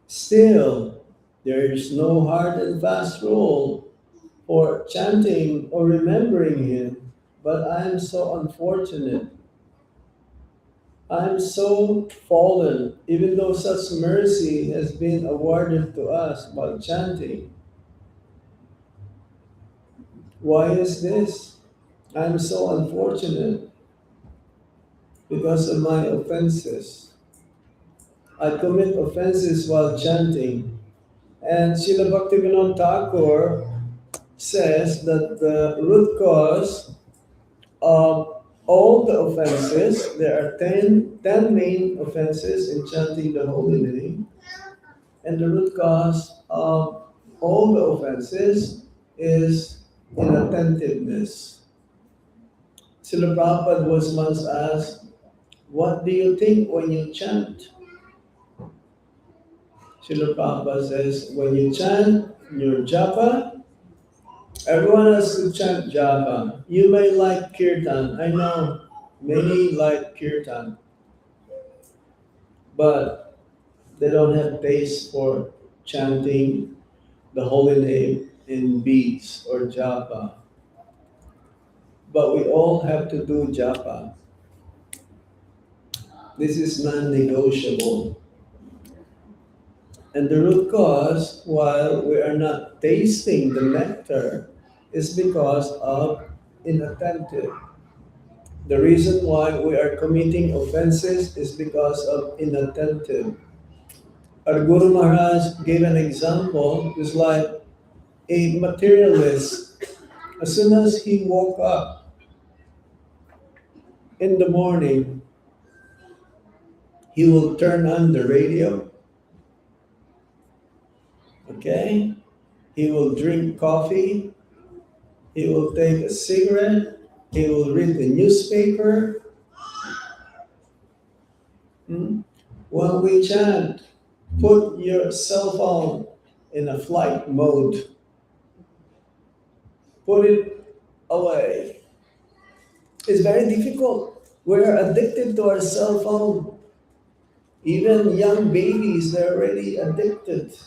still there is no hard and fast rule for chanting or remembering him. But I am so unfortunate. I am so fallen, even though such mercy has been awarded to us by chanting. Why is this? I am so unfortunate because of my offenses. I commit offenses while chanting. And Srila Bhaktivinoda Thakur says that the root cause of all the offenses, there are 10 main offenses in chanting the holy name, and the root cause of all the offenses is inattentiveness. Srila Prabhupada was once asked, what do you think when you chant? Srila Prabhupada says, when you chant your japa, everyone has to chant japa. You may like kirtan. I know many like kirtan, but they don't have taste for chanting the holy name in beads or japa. But we all have to do japa. This is non-negotiable. And the root cause, while we are not tasting the nectar, is because of inattentive. The reason why we are committing offenses is because of inattentive. Our Guru Maharaj gave an example. It's like a materialist. As soon as he woke up in the morning, he will turn on the radio. Okay? He will drink coffee. He will take a cigarette. He will read the newspaper. When we chant, put your cell phone in a flight mode. Put it away. It's very difficult. We're addicted to our cell phone. Even young babies, they're already addicted.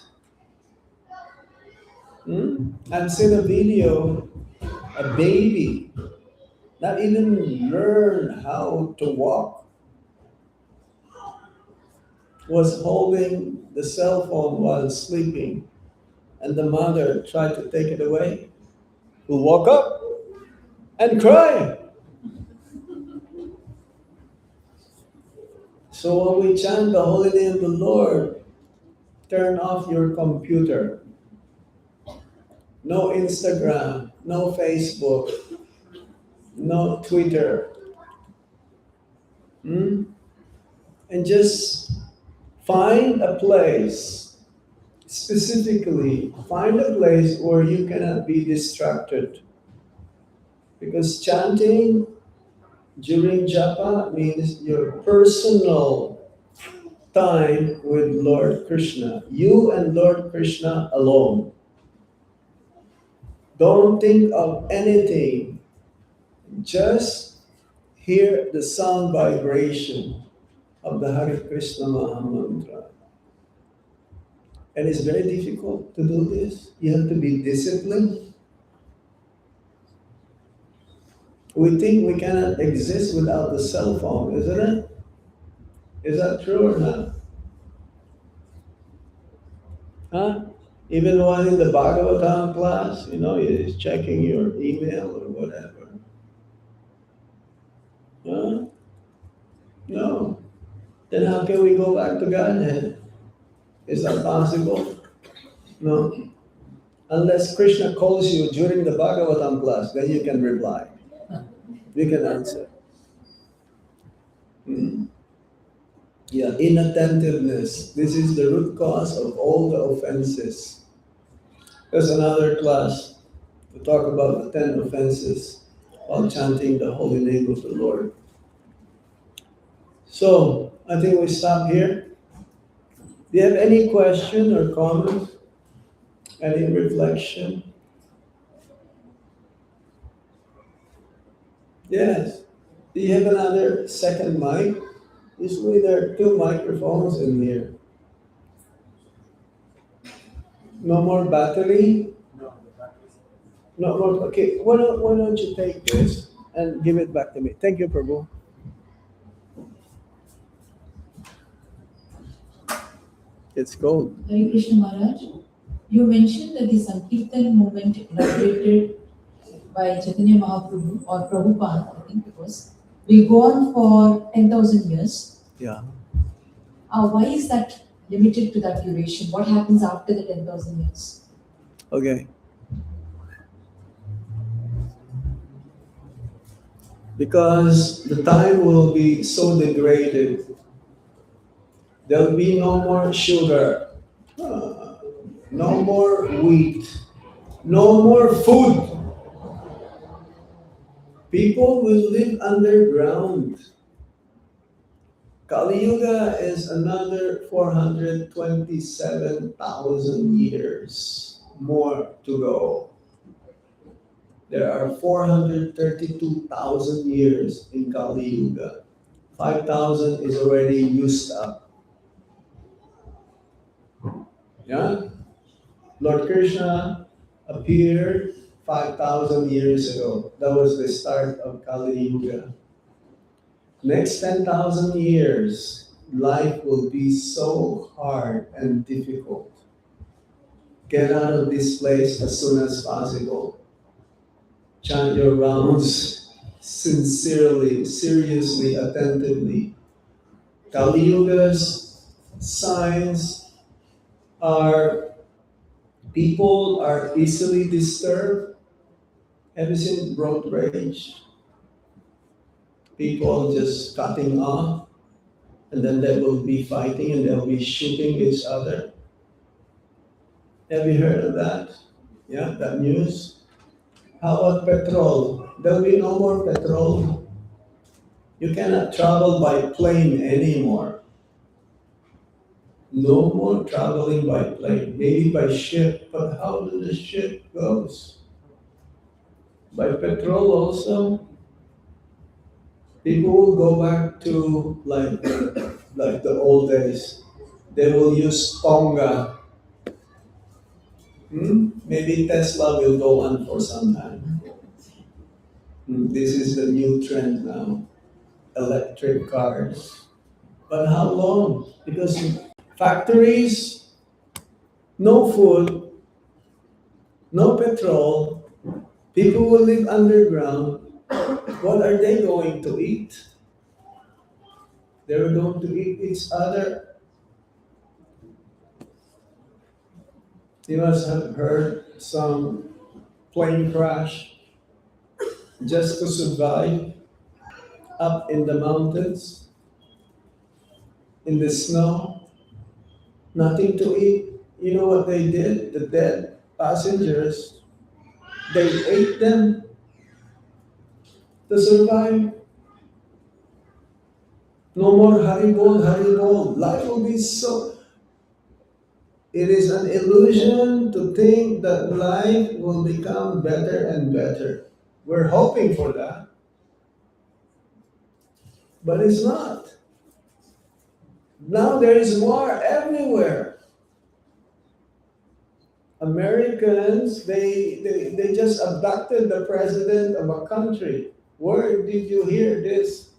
I've seen a video, a baby, not even learn how to walk, was holding the cell phone while sleeping, and the mother tried to take it away, who woke up and cried. So when we chant the holy name of the Lord, turn off your computer. No Instagram, no Facebook, no Twitter. And just find a place, specifically find a place where you cannot be distracted. Because chanting during japa means your personal time with Lord Krishna. You and Lord Krishna alone. Don't think of anything. Just hear the sound vibration of the Hare Krishna Maha Mantra. And it's very difficult to do this. You have to be disciplined. We think we cannot exist without the cell phone, isn't it? Is that true or not? Huh? Even while in the Bhagavatam class, you're checking your email or whatever. Huh? No. Then how can we go back to Godhead? Is that possible? No. Unless Krishna calls you during the Bhagavatam class, then you can reply. We can answer. Hmm. Yeah, inattentiveness. This is the root cause of all the offenses. There's another class to talk about the 10 offenses while chanting the holy name of the Lord. So, I think we stop here. Do you have any question or comment? Any reflection? Yes. Do you have another second mic? Usually there are two microphones in here. No more battery? No more. Okay, why don't you take this and give it back to me? Thank you, Prabhu. It's cold. Hare Krishna Maharaj, you mentioned that the Sankirtan movement inaugurated by Chaitanya Mahaprabhu or Prabhupada, I think it was, will go on for 10,000 years. Yeah. Why is that limited to that duration? What happens after the 10,000 years? Okay. Because the time will be so degraded. There'll be no more sugar, no more wheat, no more food. People will live underground. Kali Yuga is another 427,000 years more to go. There are 432,000 years in Kali Yuga. 5,000 is already used up. Yeah? Lord Krishna appeared 5,000 years ago. That was the start of Kali Yuga. Next 10,000 years, life will be so hard and difficult. Get out of this place as soon as possible. Chant your rounds sincerely, seriously, attentively. Kali Yuga's signs are people are easily disturbed. Have you seen road rage? People just cutting off, and then they will be fighting and they'll be shooting each other. Have you heard of that? Yeah, that news? How about petrol? There'll be no more petrol. You cannot travel by plane anymore. No more traveling by plane, maybe by ship, but how do the ship goes? By petrol also? People will go back to like the old days. They will use Tonga. Maybe Tesla will go on for some time. This is the new trend now. Electric cars. But how long? Because factories, no food, no petrol, people will live underground. What are they going to eat? They're going to eat each other. You must have heard some plane crash just to survive up in the mountains, in the snow, nothing to eat. You know what they did? The dead passengers, they ate them to survive. No more haribol, haribol. Life will be so. It is an illusion to think that life will become better and better. We're hoping for that, but it's not. Now there is war everywhere. Americans, they just abducted the president of a country. Where did you hear this?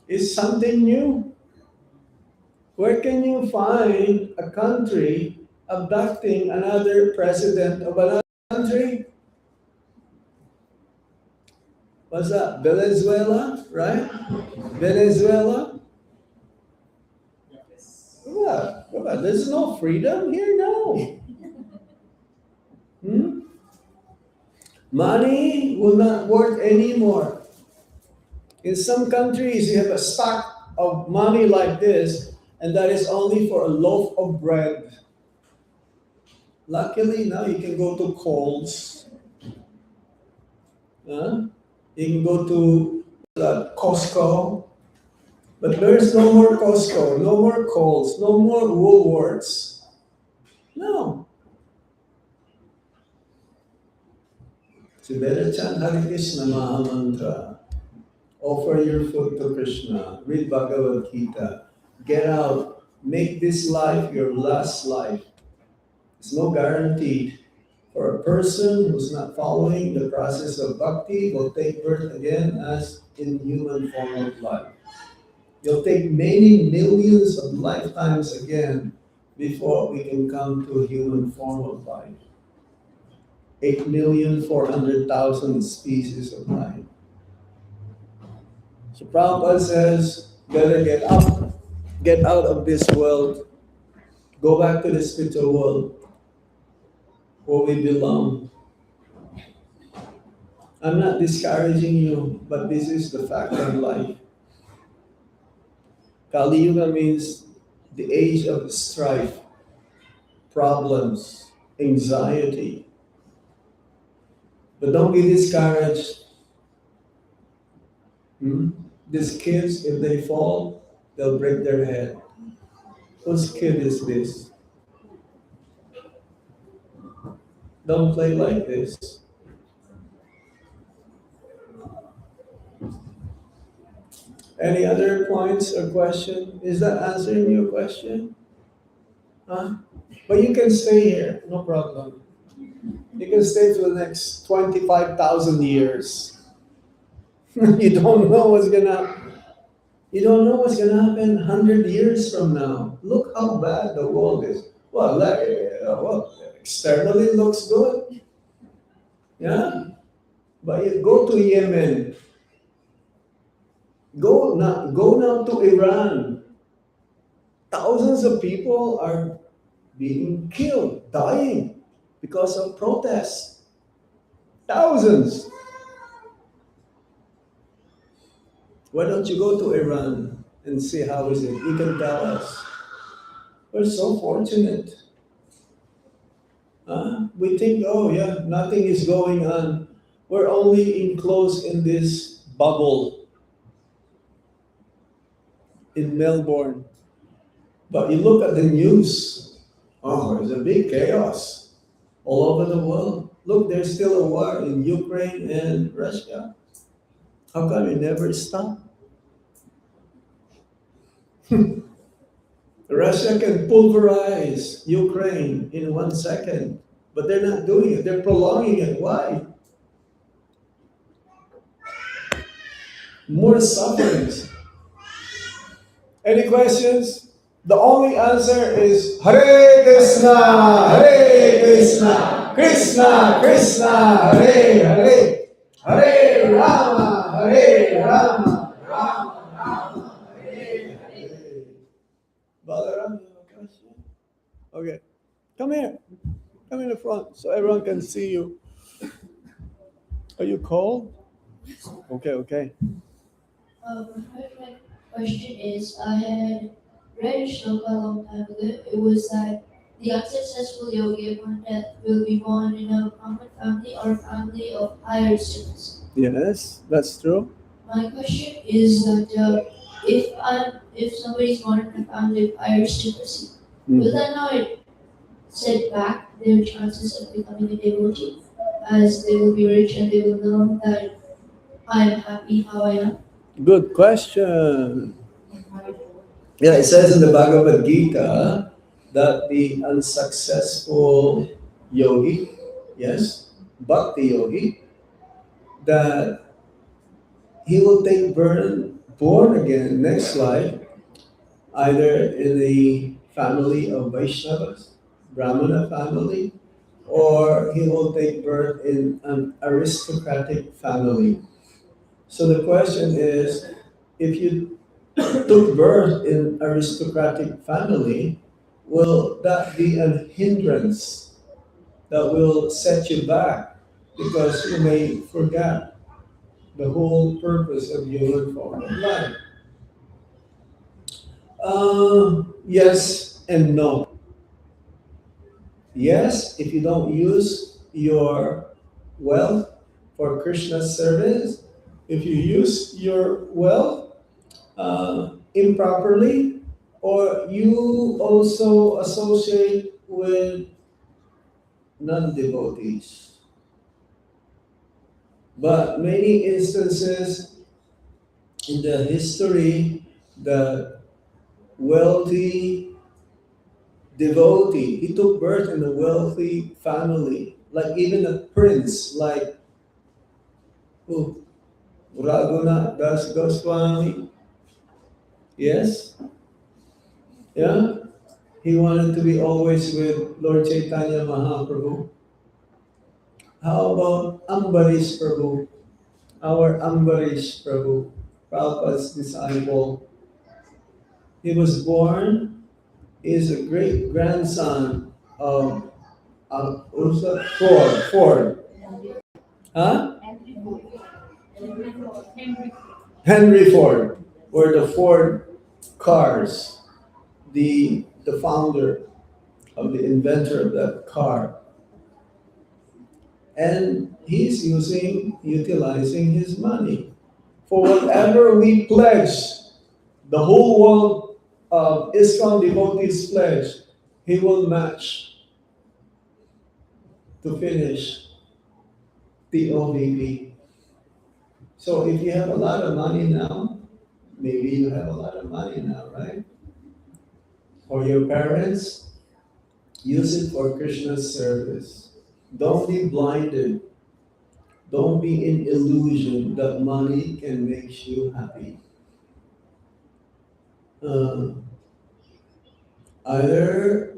Is something new? Where can you find a country abducting another president of another country? What's that? Venezuela, right? Venezuela? What? There's no freedom here? No. Hmm? Money will not work anymore. In some countries, you have a stack of money like this, and that is only for a loaf of bread. Luckily, now you can go to Coles, you can go to Costco, but there's no more Costco, no more Coles, no more Woolworths. No. So you better chant Hare Krishna Maha Mantra. Offer your food to Krishna. Read Bhagavad Gita. Get out. Make this life your last life. It's no guarantee. For a person who's not following the process of bhakti, will take birth again as in human form of life. You'll take many millions of lifetimes again before we can come to a human form of life. 8,400,000 species of life. So Prabhupada says, better get out of this world, go back to the spiritual world where we belong. I'm not discouraging you, but this is the fact of life. Kali Yuga means the age of strife, problems, anxiety. But don't be discouraged. These kids, if they fall, they'll break their head. Whose kid is this? Don't play like this. Any other points or question? Is that answering your question? Huh? But you can stay here, no problem. You can stay for the next 25,000 years. You don't know what's gonna happen 100 years from now. Look how bad the world is. Well, externally looks good. Yeah? But you go to Yemen. Go now to Iran. Thousands of people are being killed, dying because of protests. Thousands. Why don't you go to Iran and see how is it? You can tell us. We're so fortunate. We think, oh yeah, nothing is going on. We're only enclosed in this bubble in Melbourne. But you look at the news, oh, there's a big chaos all over the world. Look, there's still a war in Ukraine and Russia. How come it never stop? Russia can pulverize Ukraine in 1 second, but they're not doing it. They're prolonging it. Why? More sufferings. Any questions? The only answer is Hare Krishna, Hare Krishna, Krishna Krishna, Hare Hare, Hare Rama, Hare Rama, Rama Rama, Hare Hare. Balaram, you have a question? Okay. Come here. Come in the front so everyone can see you. Are you cold? Okay. My question is, I had read a shloka a long time ago. It was that the unsuccessful yogi upon death will be born in a common family or a family of higher students. Yes, that's true. My question is that if somebody is born in a family of higher students, will that not set back their chances of becoming a devotee, as they will be rich and they will know that I am happy how I am? Good question. Yeah, it says in the Bhagavad Gita that the unsuccessful yogi, yes, bhakti yogi, that he will take born again next life, either in the family of Vaishnavas, Brahmana family, or he will take birth in an aristocratic family. So the question is, if you took birth in aristocratic family, will that be a hindrance that will set you back? Because you may forget the whole purpose of human form of life. Yes and no. Yes, if you don't use your wealth for Krishna's service, if you use your wealth improperly, or you also associate with non devotees. But many instances in the history, the wealthy devotee, he took birth in a wealthy family, like even a prince, like who? Raghunath Das Goswami. Yes? Yeah? He wanted to be always with Lord Chaitanya Mahaprabhu. How about Ambarish Prabhu? Our Ambarish Prabhu, Prabhupada's disciple. He was born, he is a great grandson of who's that? Ford. Huh? Henry Ford, were the Ford cars, the founder of the inventor of that car. And he's utilizing his money for whatever we pledge. The whole world of ISKCON devotees pledge, he will match to finish the OVP. So if you have a lot of money now, maybe you have a lot of money now, right? For your parents, use it for Krishna's service. Don't be blinded. Don't be in illusion that money can make you happy. Uh, Either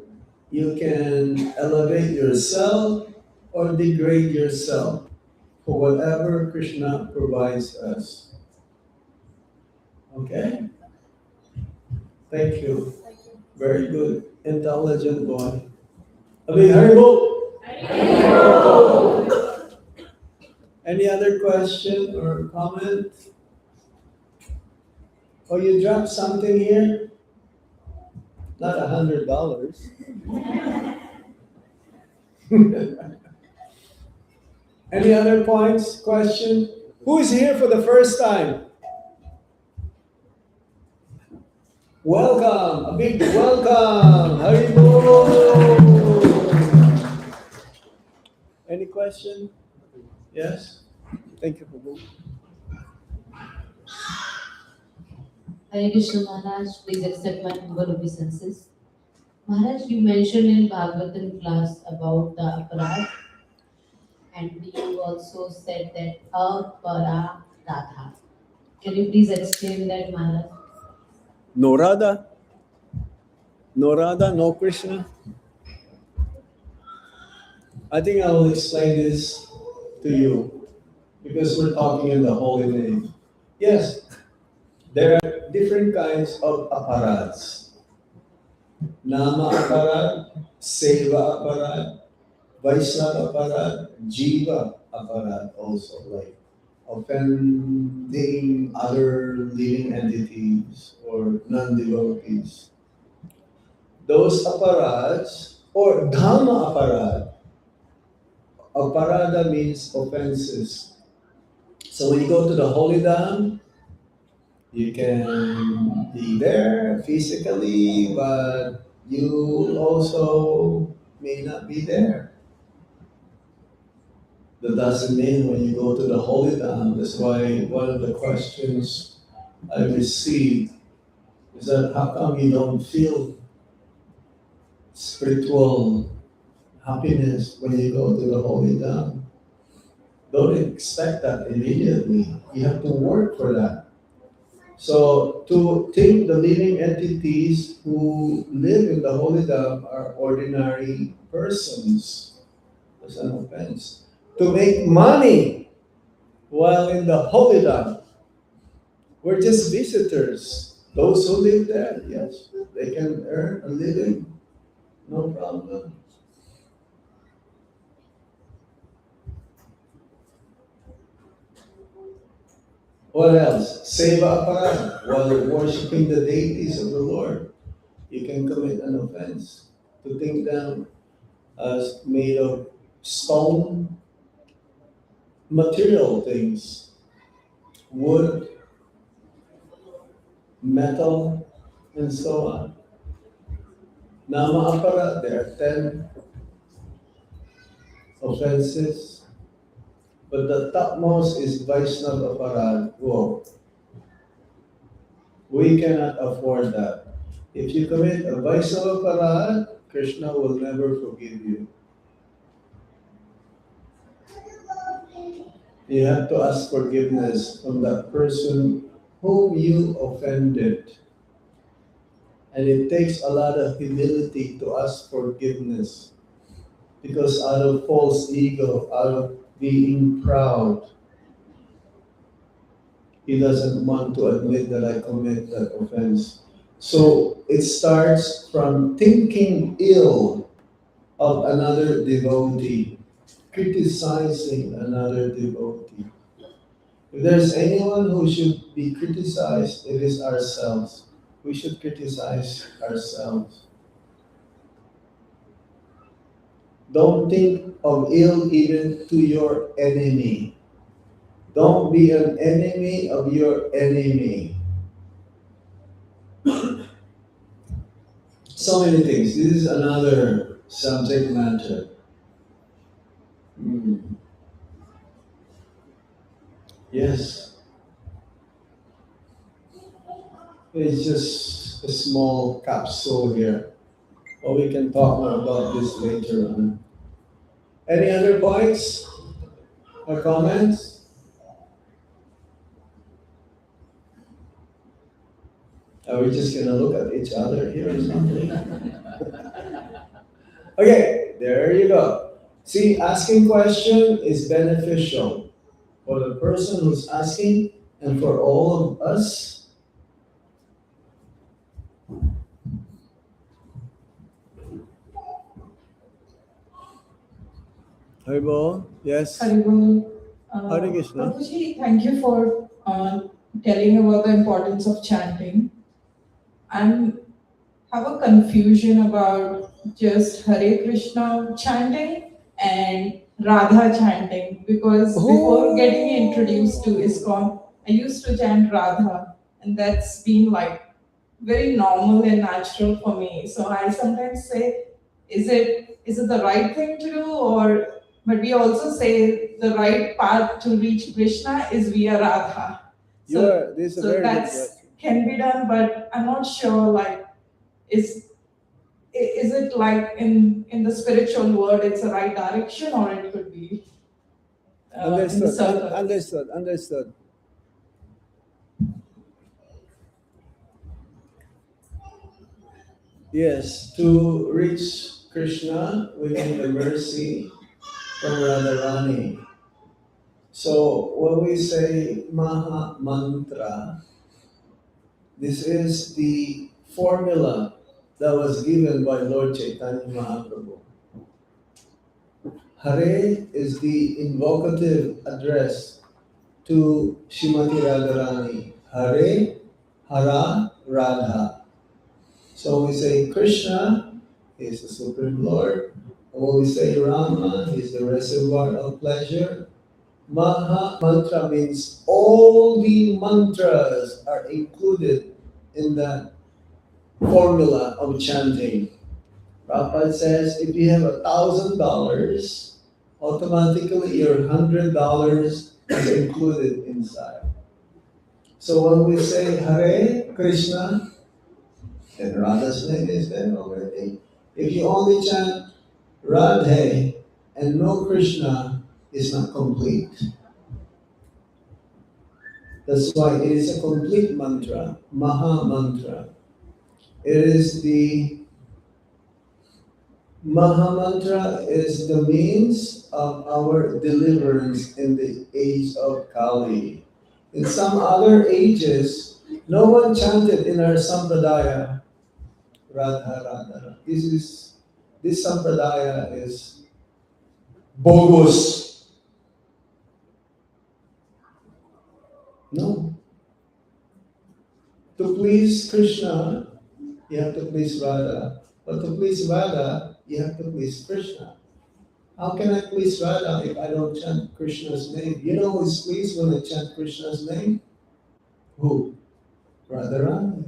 you can elevate yourself or degrade yourself for whatever Krishna provides us. Okay? Thank you. Very good. Intelligent boy. Abhi Haribo. Any other question or comment? Oh, you dropped something here? Not $100. Any other points, question? Who is here for the first time? Welcome, a big welcome. Haribo. Any question? Yes? Thank you, Prabhu. Hare Krishna Maharaj, please accept my humble obeisances. Maharaj, you mentioned in Bhagavatam class about the aparad, and you also said that aparadha. Can you please explain that, Maharaj? No Radha? No Radha, no Krishna? I think I will explain this to you because we're talking in the holy name. Yes, there are different kinds of aparads. Nama aparad, Seva aparad, Vaishnava aparad, Jiva aparad also, like offending other living entities or non-devotees. Those aparads, or Dhamma aparad, aparada means offenses. So when you go to the holy Dham, you can be there physically, but you also may not be there. That doesn't mean when you go to the holy Dham. That's why one of the questions I received is that how come you don't feel spiritual happiness when you go to the holy Dham? Don't expect that immediately. You have to work for that. So to think the living entities who live in the holy Dham are ordinary persons, that's an offense. To make money while in the holy Dham, we're just visitors. Those who live there, yes, they can earn a living, no problem. What else? Seva aparad. While worshiping the deities of the Lord, you can commit an offense. To think them as made of stone, material things, wood, metal, and so on. Nama aparad, there are 10 offenses, but the topmost is Vaishnava aparad. Whoa, we cannot afford that. If you commit a Vaishnava aparad, Krishna will never forgive you. You have to ask forgiveness from that person whom you offended. And it takes a lot of humility to ask forgiveness. Because out of false ego, out of being proud, he doesn't want to admit that I commit that offense. So it starts from thinking ill of another devotee, criticizing another devotee. If there's anyone who should be criticized, it is ourselves. We should criticize ourselves. Don't think of ill even to your enemy. Don't be an enemy of your enemy. So many things. This is another subject matter. Mm. Yes. It's just a small capsule here. But we can talk more about this later on. Any other points or comments? Are we just gonna look at each other here or something? Okay, there you go. See, asking question is beneficial for the person who's asking and for all of us. Haribo, yes. Haribo, Hare Krishna. Prabhuji, thank you for telling about the importance of chanting. I have a confusion about just Hare Krishna chanting and Radha chanting because before getting introduced to ISKCON, I used to chant Radha, and that's been like very normal and natural for me. So I sometimes say, is it the right thing to do, or but we also say the right path to reach Krishna is via Radha. This is a So very good that's question. can be done, but I'm not sure like is it like in the spiritual world it's a right direction, or it could be in the Understood, circles. understood. Yes, to reach Krishna, we need the mercy from Radharani. So when we say Maha Mantra, this is the formula that was given by Lord Chaitanya Mahaprabhu. Hare is the invocative address to Shrimati Radharani. Hare, Hara, Radha. So we say Krishna is the Supreme Lord. And when we say Rama, he is the reservoir of pleasure. Maha Mantra means all the mantras are included in that formula of chanting. Prabhupada says if you have $1,000, automatically your $100 is included inside. So when we say Hare Krishna, and Radha's name is there already. If you only chant Radhe and no Krishna, it's not complete. That's why it is a complete mantra, Maha Mantra. It is the Maha Mantra is the means of our deliverance in the age of Kali. In some other ages, no one chanted in our Sampradaya, Radha Radha. This Sampradaya is bogus. No. To please Krishna, you have to please Radha. But to please Radha, you have to please Krishna. How can I please Radha if I don't chant Krishna's name? You know who is pleased when I chant Krishna's name? Who? Radharani.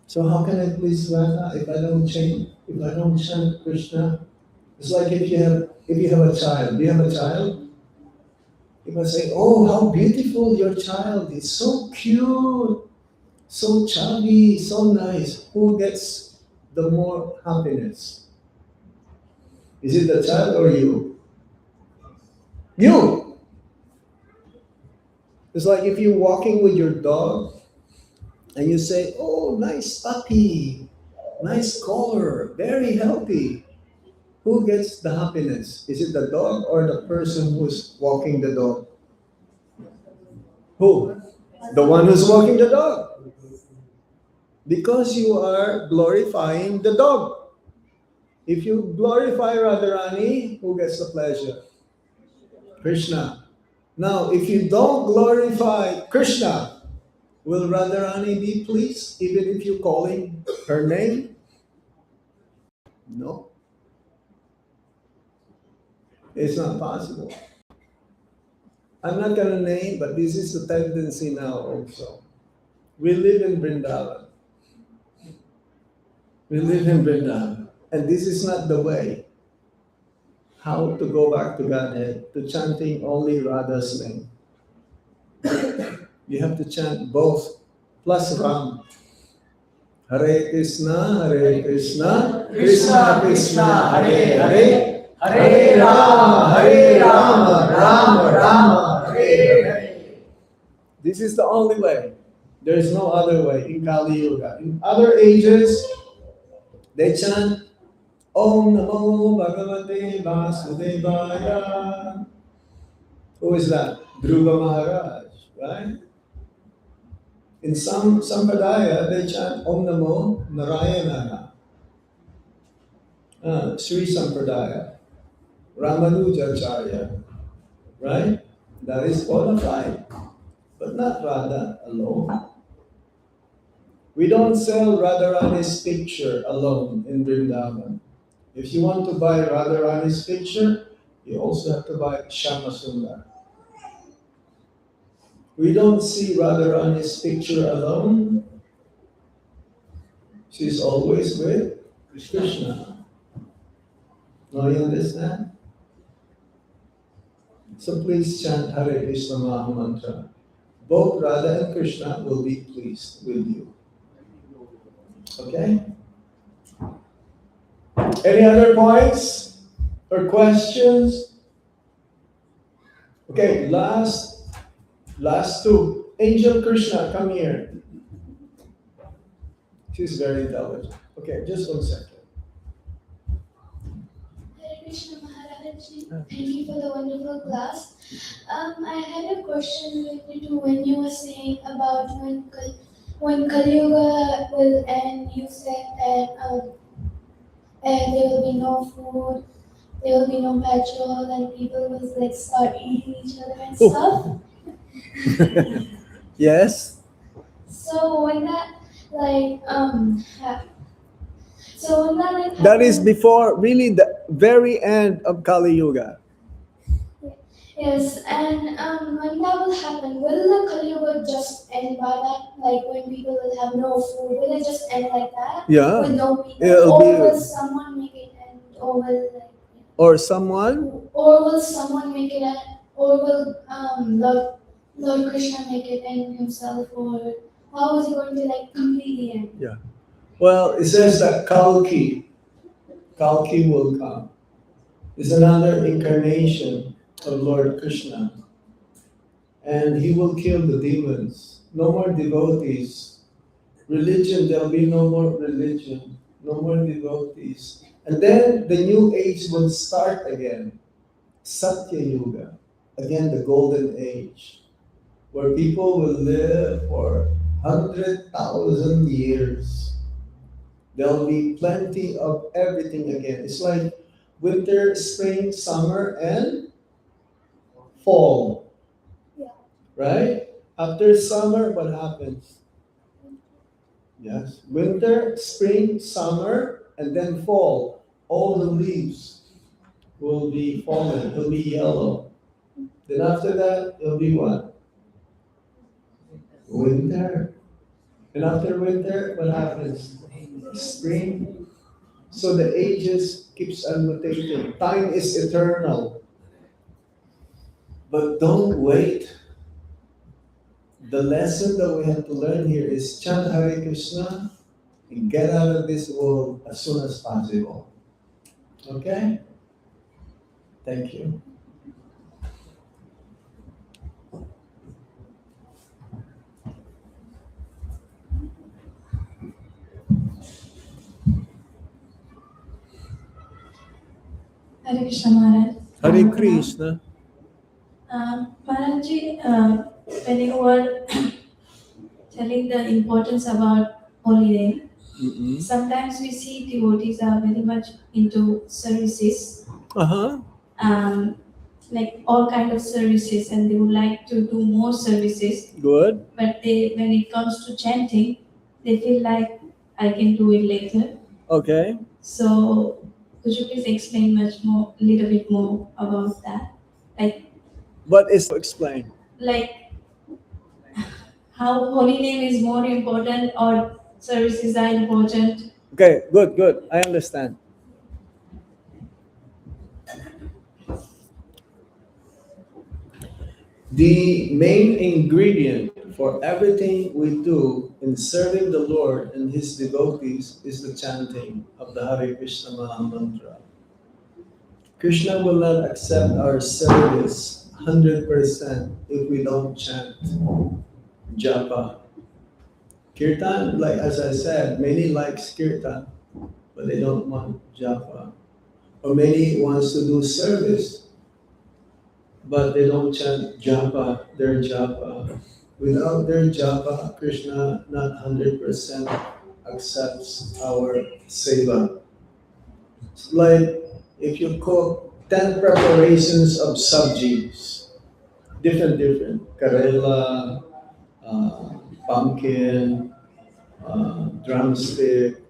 So how can I please Radha if I don't chant Krishna? It's like if you have a child. Do you have a child? You must say, "Oh, how beautiful your child is! So cute, so chubby, so nice." Who gets the more happiness? Is it the child or you? You. It's like if you're walking with your dog and you say, "Oh, nice puppy, nice color, very healthy." Who gets the happiness? Is it the dog or the person who's walking the dog? Who? The one who's walking the dog. Because you are glorifying the dog. If you glorify Radharani, who gets the pleasure? Krishna. Now, if you don't glorify Krishna, will Radharani be pleased even if you calling her name? No, it's not possible. I'm not gonna name, but this is the tendency now also. We live in Vrindavan. We live in Vrindavan. And this is not the way how to go back to Godhead, to chanting only Radha's name. You have to chant both, plus Ram. Hare Krishna, Krishna Krishna, Hare Hare, Hare Rama, Rama Rama, Hare Hare. This is the only way. There is no other way in Kali Yuga. In other ages, they chant Om Namo Bhagavate Vasudevaya. Who is that? Dhruva Maharaj, right? In some Sampradaya, they chant Om Namo Narayana. Sri Sampradaya, Ramanujacharya, right? That is bona fide, but not Radha alone. We don't sell Radharani's picture alone in Vrindavan. If you want to buy Radharani's picture, you also have to buy Shyamasundar. We don't see Radharani's picture alone. She's always with Krishna. Now you understand? So please chant Hare Krishna Maha Mantra. Both Radha and Krishna will be pleased with you. Okay? Any other points or questions? Okay, last two. Angel Krishna, come here. She's very intelligent. Okay, just 1 second. Hare Krishna Maharaj, thank you for the wonderful class. I had a question related to when you were saying about when Kali Yuga will end. You said that and there will be no food, there will be no petrol, and people will like start eating each other and stuff. Yes? So when that so when that like That is happens- before really the very end of Kali Yuga. Yes, and when that will happen, will the Kali Yuga just end by that? Like when people will have no food, will it just end like that? Yeah. With no people, It'll or be- will someone make it end, or will Or someone? or will someone make it end, or will Lord Krishna make it end himself, or how is it going to like completely end? Well, it says that Kalki will come. It's another incarnation of Lord Krishna. And he will kill the demons. No more devotees. Religion, there'll be no more religion. No more devotees. And then the new age will start again. Satya Yuga. Again, the golden age. Where people will live for 100,000 years. There'll be plenty of everything again. It's like winter, spring, summer, and fall. Yeah. Right? After summer, what happens? Yes, winter, spring, summer, and then fall. All the leaves will be fallen. It'll be yellow. Then after that, it'll be what? Winter. And after winter, what happens? Spring. So the ages keeps on rotating. Time is eternal. But don't wait. The lesson that we have to learn here is chant Hare Krishna and get out of this world as soon as possible. Okay? Thank you. Hare Krishna Maharaj. Hare Krishna. Maharaj ji, when you were telling the importance about holy name, Mm-mm. sometimes we see devotees are very much into services, Uh-huh. like all kind of services, and they would like to do more services. Good. But when it comes to chanting, they feel like I can do it later. Okay. So could you please explain little bit more about that? What is to explain? Like how holy name is more important or services are important? Okay, good. I understand. The main ingredient for everything we do in serving the Lord and His devotees is the chanting of the Hare Krishna Maha Mantra. Krishna will not accept our service 100% if we don't chant japa. Kirtan, like as I said, many likes kirtan, but they don't want japa. Or many wants to do service, but they don't chant japa, their japa. Without their japa, Krishna not 100% accepts our seva. It's like if you cook 10 preparations of sabjis, different, karela, pumpkin, drumstick,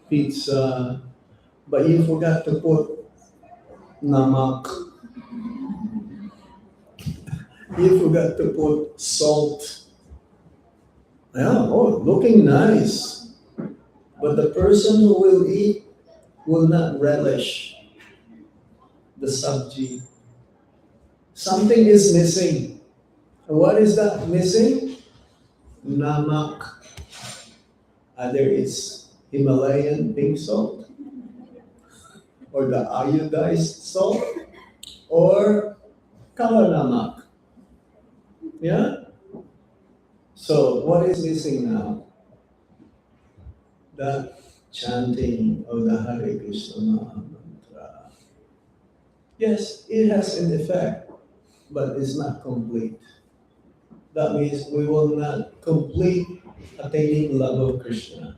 pizza, but you forgot to put namak. You forgot to put salt. Yeah, looking nice. But the person who will eat will not relish the sabji. Something is missing. And what is that missing? Namak. Either it's Himalayan pink salt, or the iodized salt, or kala namak. Yeah? So what is missing now? The chanting of the Hare Krishna Maha Mantra. Yes, it has an effect, but it's not complete. That means we will not complete attaining love of Krishna.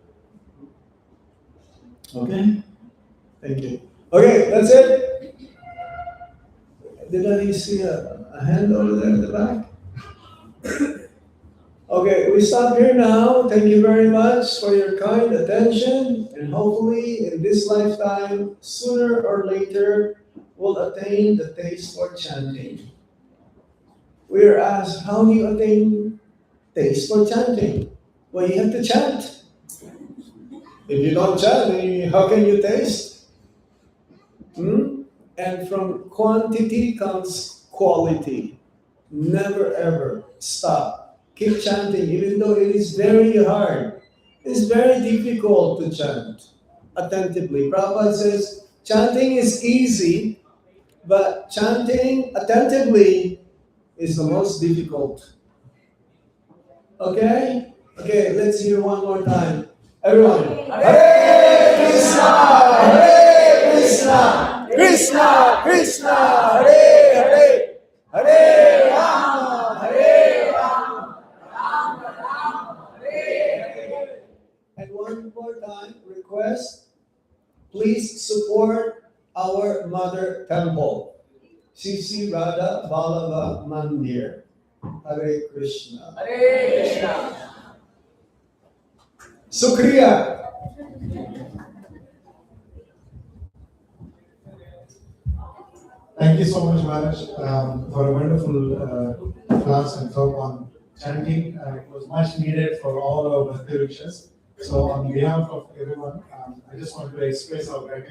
Okay? Thank you. Okay, that's it. Did I see a hand over there in the back? Okay, we stop here now. Thank you very much for your kind attention, and hopefully in this lifetime, sooner or later, we'll attain the taste for chanting. We are asked, how do you attain taste for chanting? Well, you have to chant. If you don't chant, how can you taste? And from quantity comes quality. Never ever stop. Keep chanting, even though it is very hard. It's very difficult to chant attentively. Prabhupada says chanting is easy, but chanting attentively is the most difficult. Okay? Okay, let's hear one more time. Everyone. Hare Krishna! Hare Krishna! Krishna! Krishna! Hare Hare! Hare Rama! Hare Rama! And one more time, request, please support our mother temple, Sisi Radha Vallabha Mandir. Hare Krishna. Hare Krishna. Sukriya. Thank you so much, Maharaj, for a wonderful class and talk on chanting. It was much needed for all our Bhakti Rikshas. So, on behalf of everyone, I just want to express our gratitude.